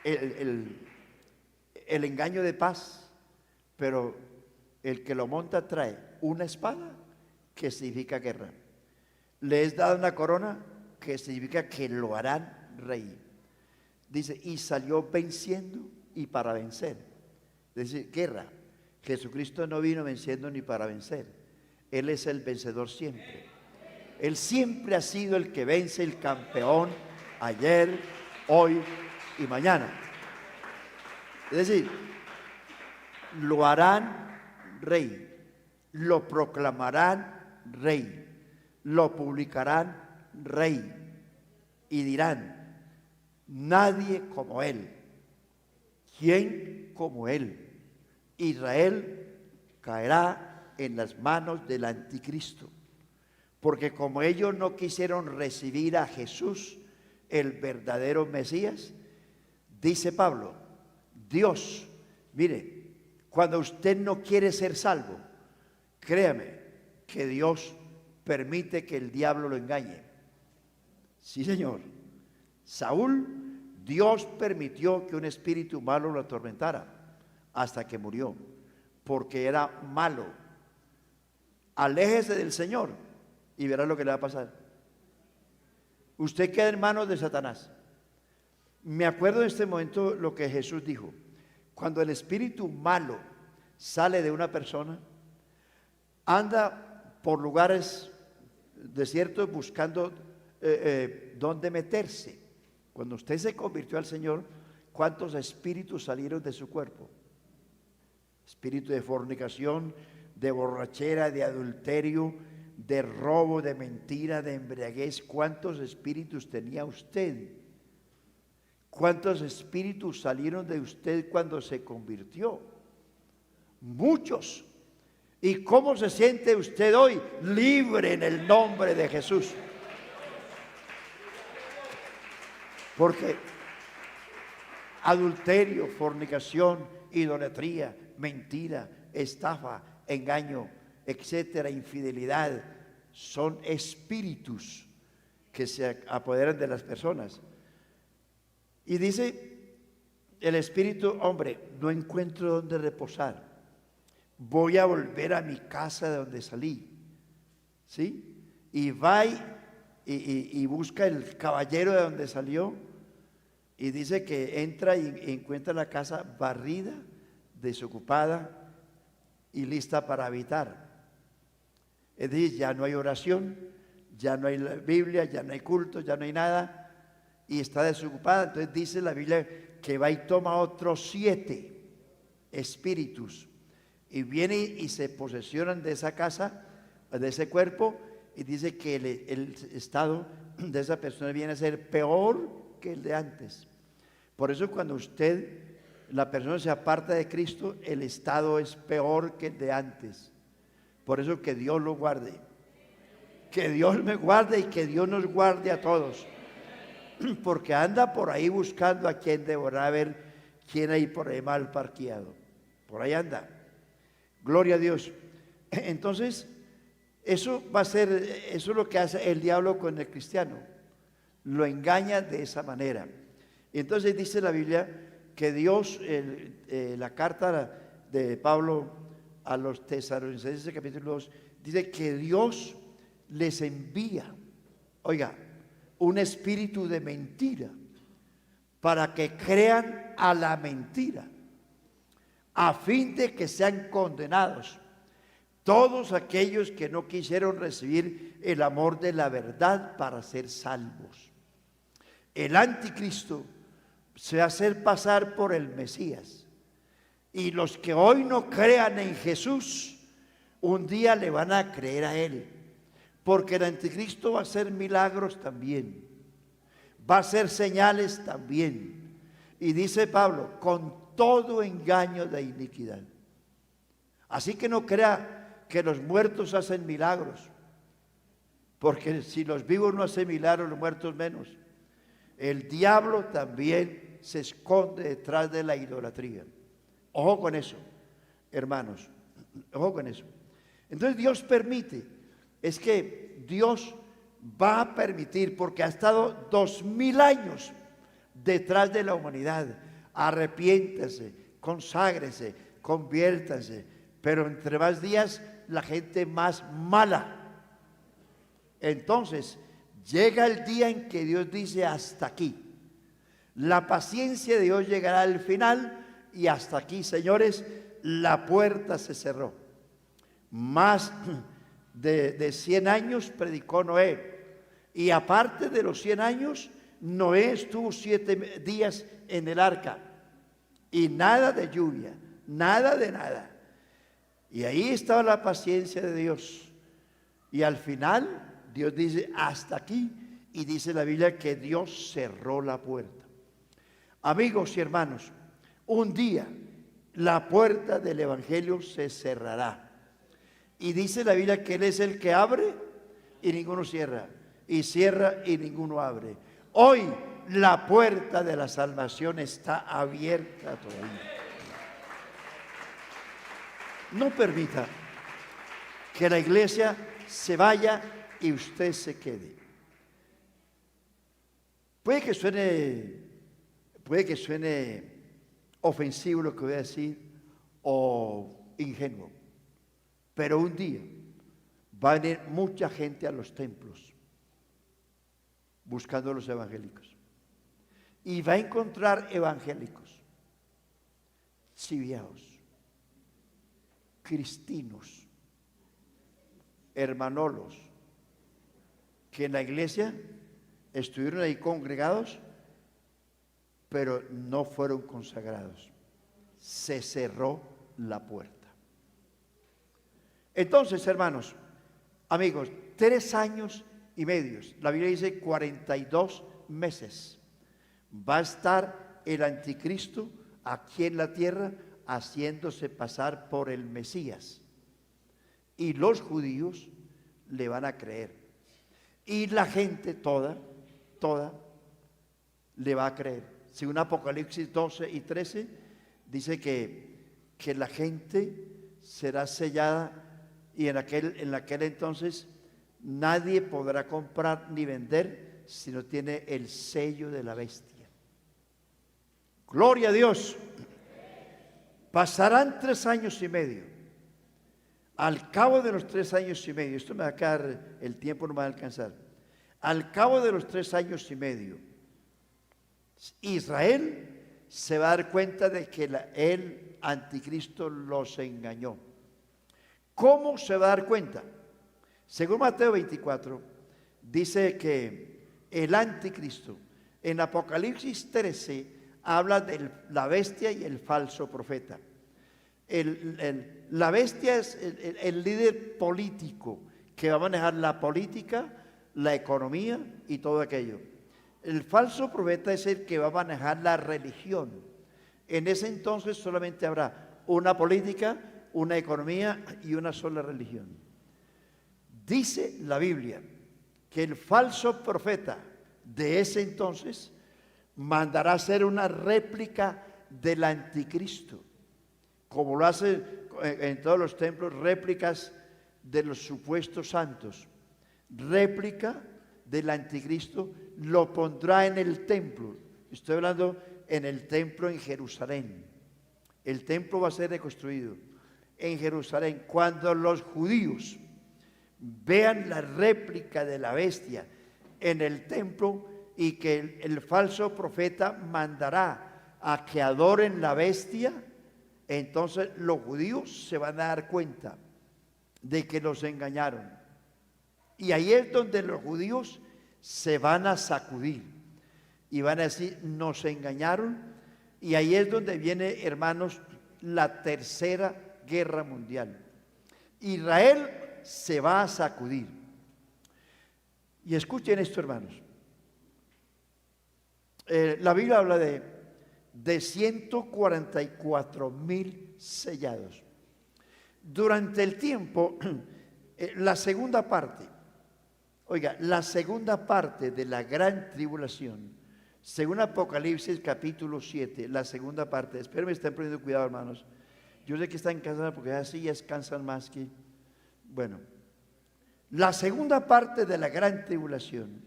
el engaño de paz, pero el que lo monta trae una espada que significa guerra. Le es dada una corona que significa que lo harán rey. Dice, y salió venciendo y para vencer. Es decir, guerra. Jesucristo no vino venciendo ni para vencer. Él es el vencedor siempre. Él siempre ha sido el que vence, el campeón, ayer, hoy y mañana. Es decir, lo harán rey, lo proclamarán rey, lo publicarán rey y dirán, nadie como él. ¿Quién como él? Israel caerá en las manos del anticristo, porque como ellos no quisieron recibir a Jesús, el verdadero Mesías, dice Pablo, Dios, mire, cuando usted no quiere ser salvo, créame que Dios permite que el diablo lo engañe. Sí, Señor. Saúl, Dios permitió que un espíritu malo lo atormentara hasta que murió, porque era malo. Aléjese del Señor y verá lo que le va a pasar. Usted queda en manos de Satanás. Me acuerdo en este momento lo que Jesús dijo. Cuando el espíritu malo sale de una persona, anda por lugares desiertos buscando dónde meterse. Cuando usted se convirtió al Señor, ¿cuántos espíritus salieron de su cuerpo? Espíritu de fornicación, de borrachera, de adulterio, de robo, de mentira, de embriaguez. ¿Cuántos espíritus tenía usted? ¿Cuántos espíritus salieron de usted cuando se convirtió? Muchos. ¿Y cómo se siente usted hoy? Libre en el nombre de Jesús. Porque adulterio, fornicación, idolatría, mentira, estafa, engaño, etcétera, infidelidad, son espíritus que se apoderan de las personas. Y dice el espíritu, hombre, no encuentro dónde reposar, voy a volver a mi casa de donde salí, ¿sí? Y va y busca el caballero de donde salió, y dice que entra y encuentra la casa barrida, desocupada y lista para habitar. Es decir, ya no hay oración, ya no hay la Biblia, ya no hay culto, ya no hay nada, y está desocupada. Entonces dice la Biblia que va y toma otros 7 espíritus y viene y se posesionan de esa casa, de ese cuerpo, y dice que el estado de esa persona viene a ser peor que el de antes. Por eso cuando la persona se aparta de Cristo, el estado es peor que el de antes. Por eso que Dios lo guarde. Que Dios me guarde y que Dios nos guarde a todos. Porque anda por ahí buscando a quien devorar, a ver quién hay por ahí mal parqueado. Por ahí anda. Gloria a Dios. Entonces, eso es lo que hace el diablo con el cristiano. Lo engaña de esa manera. Y entonces dice la Biblia que Dios, la carta de Pablo a los Tesalonicenses, capítulo 2, dice que Dios les envía, oiga, un espíritu de mentira para que crean a la mentira, a fin de que sean condenados todos aquellos que no quisieron recibir el amor de la verdad para ser salvos. El anticristo se va a hacer pasar por el Mesías, y los que hoy no crean en Jesús, un día le van a creer a él, porque el anticristo va a hacer milagros también, va a hacer señales también. Y dice Pablo, con todo engaño de iniquidad. Así que no crea que los muertos hacen milagros, porque si los vivos no hacen milagros, los muertos menos. El diablo también se esconde detrás de la idolatría. Ojo con eso, hermanos, ojo con eso. Entonces Dios permite, es que Dios va a permitir, porque ha estado 2000 años detrás de la humanidad. Arrepiéntase, conságrese, conviértase, pero entre más días la gente más mala. Entonces llega el día en que Dios dice hasta aquí. La paciencia de Dios llegará al final y hasta aquí, señores, la puerta se cerró. Más de 100 años predicó Noé. Y aparte de los 100 años, Noé estuvo 7 días en el arca. Y nada de lluvia, nada de nada. Y ahí estaba la paciencia de Dios. Y al final, Dios dice, hasta aquí. Y dice la Biblia que Dios cerró la puerta. Amigos y hermanos, un día la puerta del Evangelio se cerrará. Y dice la Biblia que Él es el que abre y ninguno cierra. Y cierra y ninguno abre. Hoy la puerta de la salvación está abierta todavía. No permita que la iglesia se vaya y usted se quede. Puede que suene ofensivo lo que voy a decir o ingenuo, pero un día va a venir mucha gente a los templos buscando a los evangélicos y va a encontrar evangélicos chiviados, cristinos, hermanolos, que en la iglesia estuvieron ahí congregados, pero no fueron consagrados. Se cerró la puerta. Entonces, hermanos, amigos, 3 años y medio, la Biblia dice 42 meses, va a estar el anticristo aquí en la tierra haciéndose pasar por el Mesías. Y los judíos le van a creer. Y la gente toda le va a creer. Según Apocalipsis 12 y 13, dice que la gente será sellada y en aquel entonces nadie podrá comprar ni vender si no tiene el sello de la bestia. Gloria a Dios. Pasarán 3 años y medio. Al cabo de los 3 años y medio, esto me va a quedar, el tiempo no me va a alcanzar. Al cabo de los 3 años y medio, Israel se va a dar cuenta de que el anticristo los engañó. ¿Cómo se va a dar cuenta? Según Mateo 24, dice que el anticristo, en Apocalipsis 13, habla de la bestia y el falso profeta. La bestia es el líder político que va a manejar la política, la economía y todo aquello. El falso profeta es el que va a manejar la religión. En ese entonces solamente habrá una política, una economía y una sola religión. Dice la Biblia que el falso profeta de ese entonces mandará hacer una réplica del anticristo, como lo hace en todos los templos, réplicas de los supuestos santos. Réplica del anticristo lo pondrá en el templo. Estoy hablando en el templo en Jerusalén. El templo va a ser reconstruido en Jerusalén. Cuando los judíos vean la réplica de la bestia en el templo y que el falso profeta mandará a que adoren la bestia, entonces los judíos se van a dar cuenta de que los engañaron. Y ahí es donde los judíos se van a sacudir y van a decir, nos engañaron. Y ahí es donde viene, hermanos, la tercera guerra mundial. Israel se va a sacudir. Y escuchen esto, hermanos. La Biblia habla de 144,000 sellados. Durante el tiempo, la segunda parte, oiga, la segunda parte de la gran tribulación, según Apocalipsis capítulo 7, la segunda parte, espero me estén poniendo cuidado, hermanos. Yo sé que están cansados porque así ya cansan más que, bueno, la segunda parte de la gran tribulación,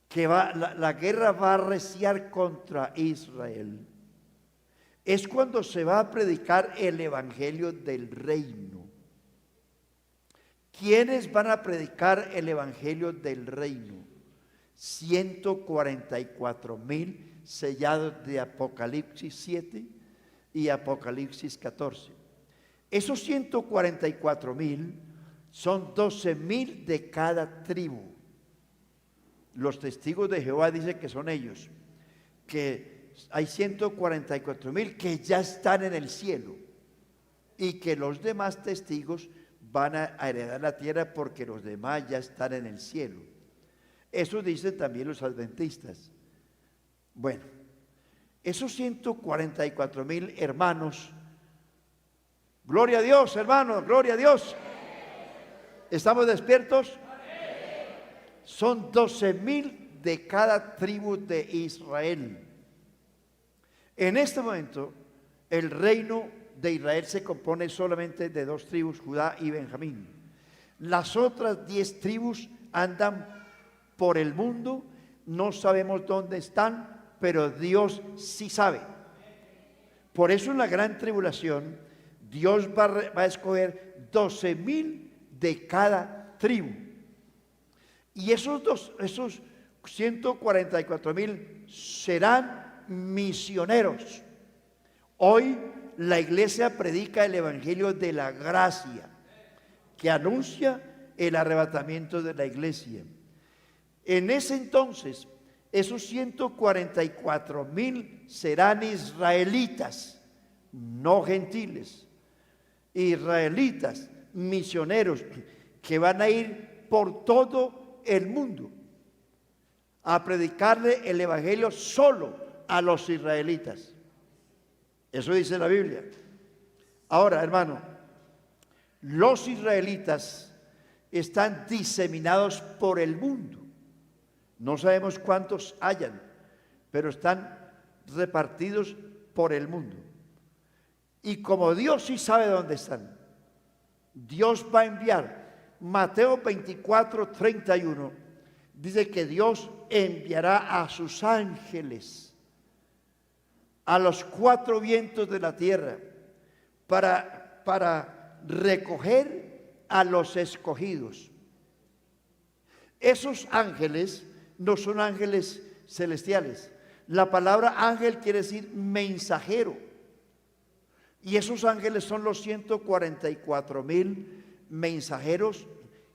que la guerra va a arreciar contra Israel, es cuando se va a predicar el evangelio del reino. ¿Quiénes van a predicar el evangelio del reino? 144,000 sellados de Apocalipsis 7 y Apocalipsis 14. Esos 144,000 son 12,000 de cada tribu. Los testigos de Jehová dicen que son ellos, que hay 144,000 que ya están en el cielo y que los demás testigos van a heredar la tierra porque los demás ya están en el cielo. Eso dicen también los adventistas. Bueno, esos 144,000 hermanos, gloria a Dios, hermanos, gloria a Dios. ¿Estamos despiertos? Son 12,000 de cada tribu de Israel. En este momento, el reino de Israel se compone solamente de 2 tribus, Judá y Benjamín. Las otras 10 tribus andan por el mundo, no sabemos dónde están, pero Dios sí sabe. Por eso en la gran tribulación, Dios va a escoger 12,000 de cada tribu. Y esos 144,000 serán misioneros. Hoy la iglesia predica el evangelio de la gracia, que anuncia el arrebatamiento de la iglesia. En ese entonces, esos 144,000 serán israelitas, no gentiles. Israelitas, misioneros, que van a ir por todo el mundo a predicarle el evangelio solo a los israelitas. Eso dice la Biblia. Ahora, hermano, los israelitas están diseminados por el mundo. No sabemos cuántos hayan, pero están repartidos por el mundo. Y como Dios sí sabe dónde están, Dios va a enviar. Mateo 24:31 dice que Dios enviará a sus ángeles a los 4 vientos de la tierra para recoger a los escogidos. Esos ángeles no son ángeles celestiales. La palabra ángel quiere decir mensajero. Y esos ángeles son los 144,000 mensajeros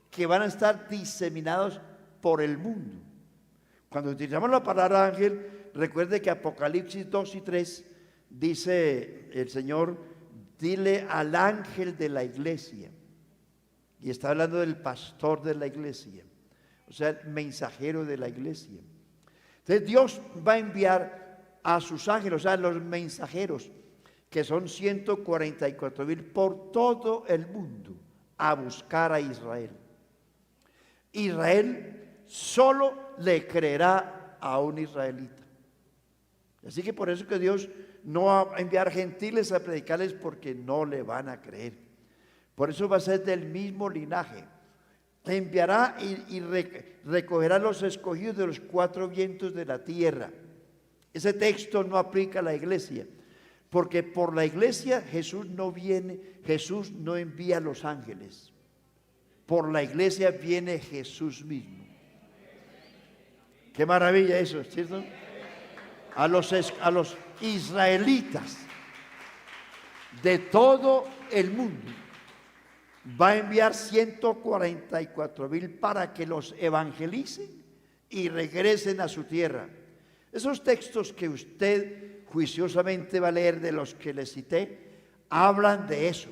que van a estar diseminados por el mundo. Cuando utilizamos la palabra ángel, recuerde que Apocalipsis 2 y 3 dice el Señor, dile al ángel de la iglesia. Y está hablando del pastor de la iglesia, o sea, el mensajero de la iglesia. Entonces Dios va a enviar a sus ángeles, o sea, los mensajeros, que son 144,000 por todo el mundo, a buscar a Israel. Israel solo le creerá a un israelita. Así que por eso que Dios no va a enviar gentiles a predicarles, porque no le van a creer. Por eso va a ser del mismo linaje. Enviará y recogerá los escogidos de los 4 vientos de la tierra. Ese texto no aplica a la iglesia, porque por la iglesia Jesús no envía a los ángeles. Por la iglesia viene Jesús mismo. Qué maravilla eso, ¿cierto? A los israelitas de todo el mundo va a enviar 144,000 para que los evangelicen y regresen a su tierra. Esos textos que usted juiciosamente va a leer, de los que le cité, hablan de eso,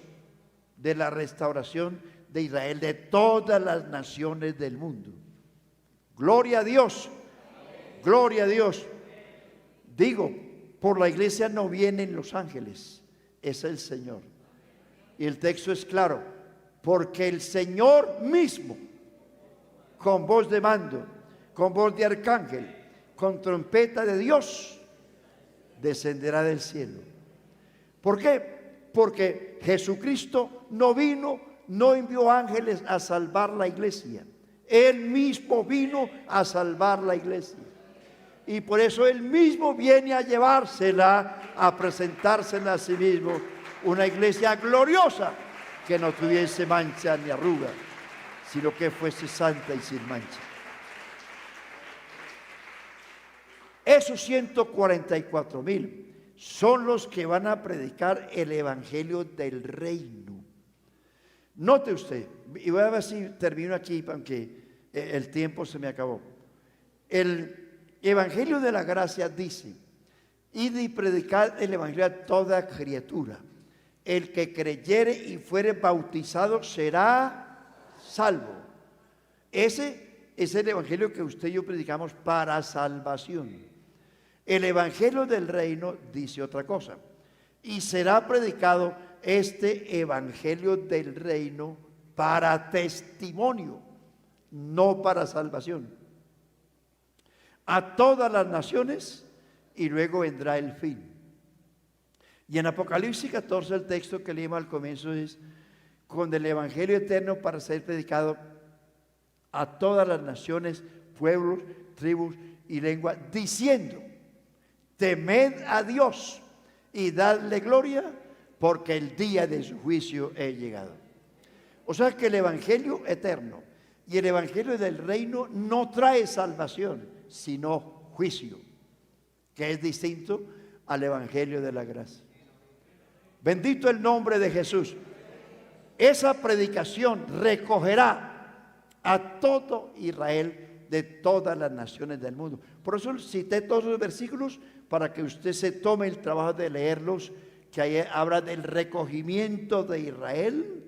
de la restauración de Israel, de todas las naciones del mundo. Gloria a Dios, gloria a Dios. Digo, por la iglesia no vienen los ángeles, es el Señor. Y el texto es claro, porque el Señor mismo, con voz de mando, con voz de arcángel, con trompeta de Dios, descenderá del cielo. ¿Por qué? Porque Jesucristo no vino, no envió ángeles a salvar la iglesia. Él mismo vino a salvar la iglesia. Y por eso Él mismo viene a llevársela, a presentársela a sí mismo. Una iglesia gloriosa que no tuviese mancha ni arruga, sino que fuese santa y sin mancha. Esos 144,000 son los que van a predicar el evangelio del reino. Note usted, y voy a ver si termino aquí, aunque el tiempo se me acabó. El evangelio de la gracia dice: id y predicad el evangelio a toda criatura. El que creyere y fuere bautizado será salvo. Ese es el evangelio que usted y yo predicamos para salvación. El evangelio del reino dice otra cosa: y será predicado este evangelio del reino para testimonio, no para salvación, a todas las naciones, y luego vendrá el fin. Y en Apocalipsis 14, el texto que leímos al comienzo es: con el evangelio eterno para ser predicado a todas las naciones, pueblos, tribus y lenguas, diciendo: temed a Dios y dadle gloria, porque el día de su juicio ha llegado. O sea que el evangelio eterno y el evangelio del reino no trae salvación, sino juicio, que es distinto al evangelio de la gracia. Bendito el nombre de Jesús. Esa predicación recogerá a todo Israel de todas las naciones del mundo. Por eso cité todos los versículos, para que usted se tome el trabajo de leerlos, que ahí habla del recogimiento de Israel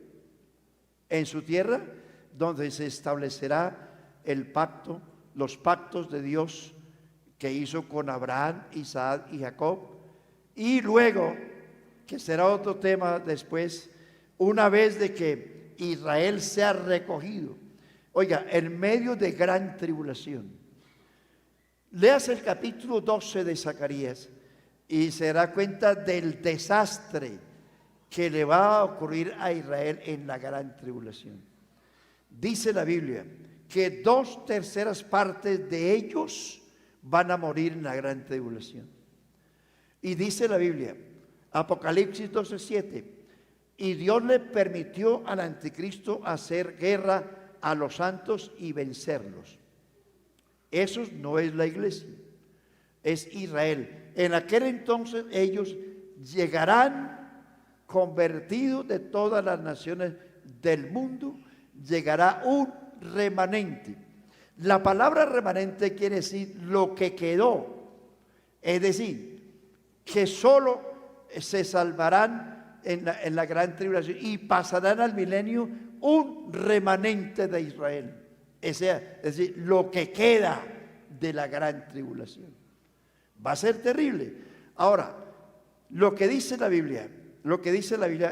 en su tierra, donde se establecerá el pacto, los pactos de Dios que hizo con Abraham, Isaac y Jacob. Y luego, que será otro tema después, una vez de que Israel sea recogido, oiga, en medio de gran tribulación. Leas el capítulo 12 de Zacarías y se dará cuenta del desastre que le va a ocurrir a Israel en la gran tribulación. Dice la Biblia que 2/3 partes de ellos van a morir en la gran tribulación. Y dice la Biblia, Apocalipsis 12:7, y Dios le permitió al anticristo hacer guerra a los santos y vencerlos. Eso no es la iglesia, es Israel. En aquel entonces ellos llegarán convertidos de todas las naciones del mundo, llegará un remanente. La palabra remanente quiere decir lo que quedó, es decir, que solo se salvarán en la gran tribulación y pasarán al milenio un remanente de Israel. Es decir, lo que queda de la gran tribulación. Va a ser terrible. Ahora, lo que dice la Biblia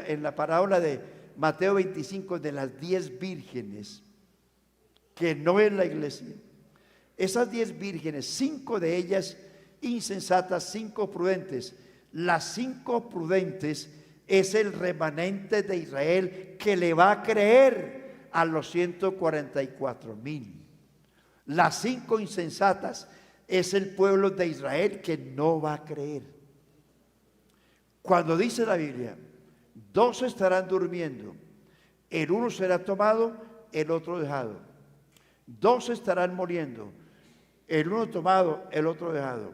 en la parábola de Mateo 25 de las 10 vírgenes, que no es la iglesia. Esas 10 vírgenes, 5 de ellas insensatas, 5 prudentes. Las 5 prudentes es el remanente de Israel que le va a creer a los 144,000. Las 5 insensatas es el pueblo de Israel que no va a creer. Cuando dice la Biblia, 2 estarán durmiendo, el uno será tomado, el otro dejado. 2 estarán muriendo, el uno tomado, el otro dejado.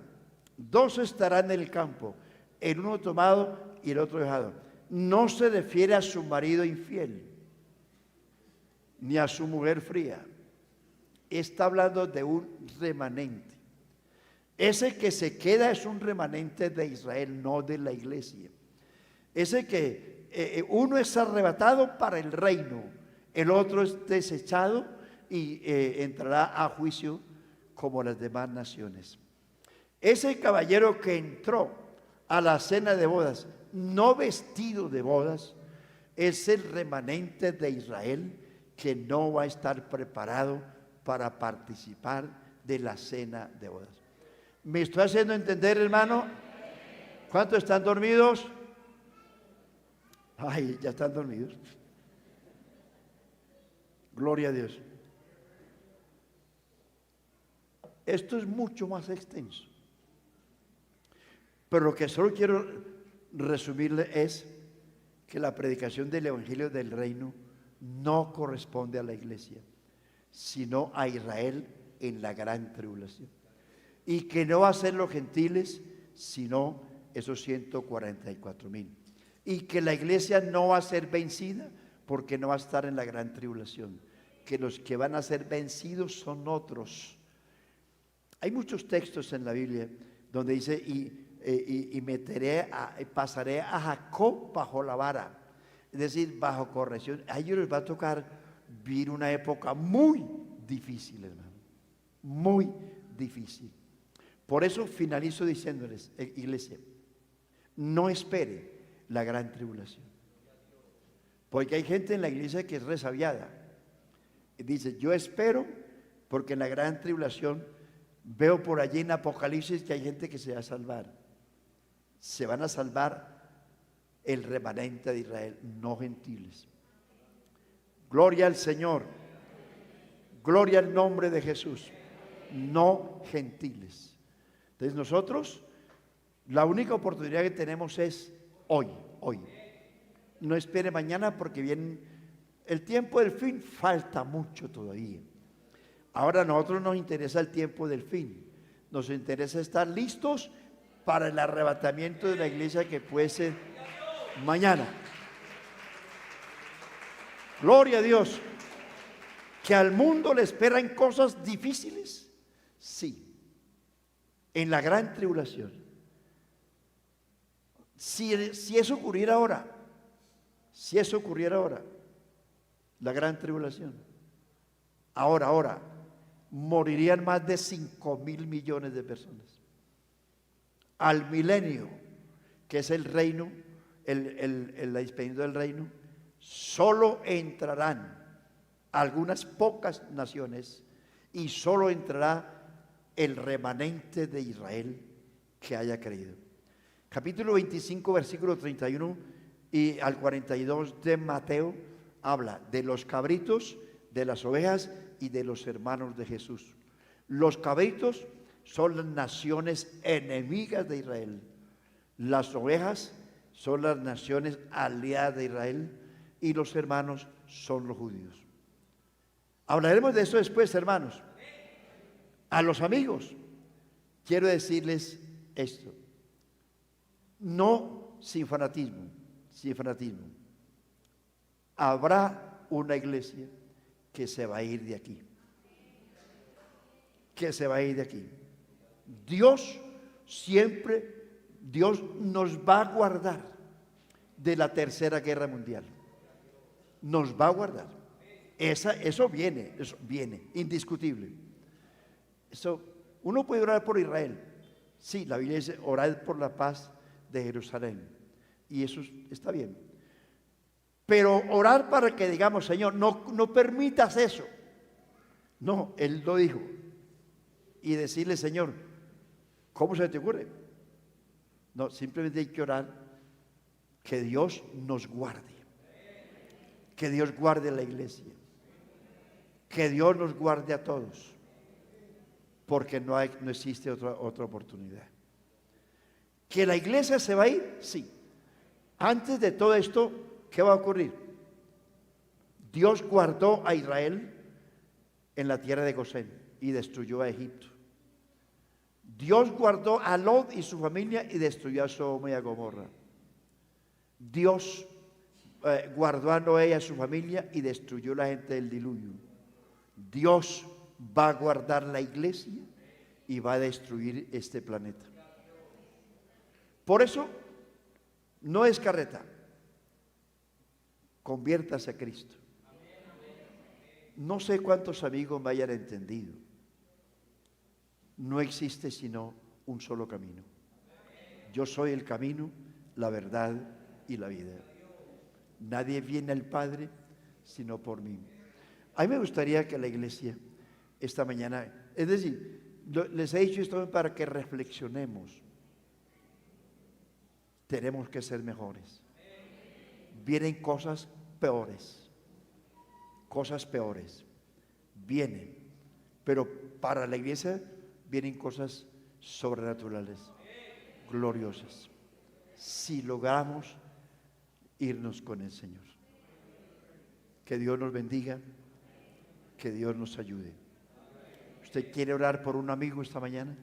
2 estarán en el campo, el uno tomado y el otro dejado. No se refiere a su marido infiel, ni a su mujer fría. Está hablando de un remanente. Ese que se queda es un remanente de Israel, no de la iglesia. Ese que uno es arrebatado para el reino, el otro es desechado y entrará a juicio como las demás naciones. Ese caballero que entró a la cena de bodas, no vestido de bodas, es el remanente de Israel que no va a estar preparado para participar de la cena de bodas. ¿Me estoy haciendo entender, hermano? ¿Cuántos están dormidos? Ay, ya están dormidos. Gloria a Dios. Esto es mucho más extenso. Pero lo que solo quiero resumirle es que la predicación del Evangelio del Reino no corresponde a la iglesia, sino a Israel en la gran tribulación. Y que no va a ser los gentiles, sino esos 144,000. Y que la iglesia no va a ser vencida porque no va a estar en la gran tribulación. Que los que van a ser vencidos son otros. Hay muchos textos en la Biblia donde dice, y pasaré a Jacob bajo la vara, es decir, bajo corrección. A ellos les va a tocar vivir una época muy difícil, hermano, muy difícil. Por eso finalizo diciéndoles, iglesia, no espere la gran tribulación, porque hay gente en la iglesia que es resabiada y dice, yo espero, porque en la gran tribulación veo por allí en Apocalipsis que hay gente que se va a salvar. Se van a salvar el remanente de Israel, no gentiles. Gloria al Señor. Gloria al nombre de Jesús. No gentiles. Entonces nosotros, la única oportunidad que tenemos es hoy. No espere mañana porque viene el tiempo del fin, falta mucho todavía. Ahora a nosotros nos interesa el tiempo del fin. Nos interesa estar listos para el arrebatamiento de la iglesia que puede ser mañana. Gloria a Dios. ¿Que al mundo le esperan cosas difíciles? Sí. En la gran tribulación. Si eso ocurriera ahora, la gran tribulación, ahora, morirían más de 5,000 millones de personas. Al milenio, que es el reino, la experiencia del reino, solo entrarán algunas pocas naciones y solo entrará el remanente de Israel que haya creído. Capítulo 25, versículo 31 y al 42 de Mateo habla de los cabritos, de las ovejas y de los hermanos de Jesús. Los cabritos son las naciones enemigas de Israel. Las ovejas son las naciones aliadas de Israel y los hermanos son los judíos. Hablaremos de eso después, hermanos. A los amigos quiero decirles esto. No sin fanatismo. Habrá una iglesia que se va a ir de aquí. Dios nos va a guardar de la tercera guerra mundial. Nos va a guardar. Eso viene, indiscutible. Uno puede orar por Israel. Sí, la Biblia dice, orad por la paz de Jerusalén. Y eso está bien. Pero orar para que digamos, Señor, no permitas eso. No, Él lo dijo. Y decirle, Señor, ¿cómo se te ocurre? No, simplemente hay que orar que Dios nos guarde. Que Dios guarde la iglesia. Que Dios nos guarde a todos. Porque no existe otra oportunidad. ¿Que la iglesia se va a ir? Sí. Antes de todo esto, ¿qué va a ocurrir? Dios guardó a Israel en la tierra de Gosén y destruyó a Egipto. Dios guardó a Lot y su familia y destruyó a Sodoma y a Gomorra. Dios guardó a Noé y a su familia y destruyó a la gente del diluvio. Dios va a guardar la iglesia y va a destruir este planeta. Por eso, no es carreta. Conviértase a Cristo. No sé cuántos amigos me hayan entendido. No existe sino un solo camino. Yo soy el camino, la verdad y la vida. Nadie viene al Padre sino por mí. A mí me gustaría que la iglesia esta mañana, es decir, les he dicho esto para que reflexionemos. Tenemos que ser mejores. Vienen cosas peores. Cosas peores. Vienen. Pero para la iglesia vienen cosas sobrenaturales, gloriosas. Si logramos irnos con el Señor. Que Dios nos bendiga. Que Dios nos ayude. ¿Usted quiere orar por un amigo esta mañana?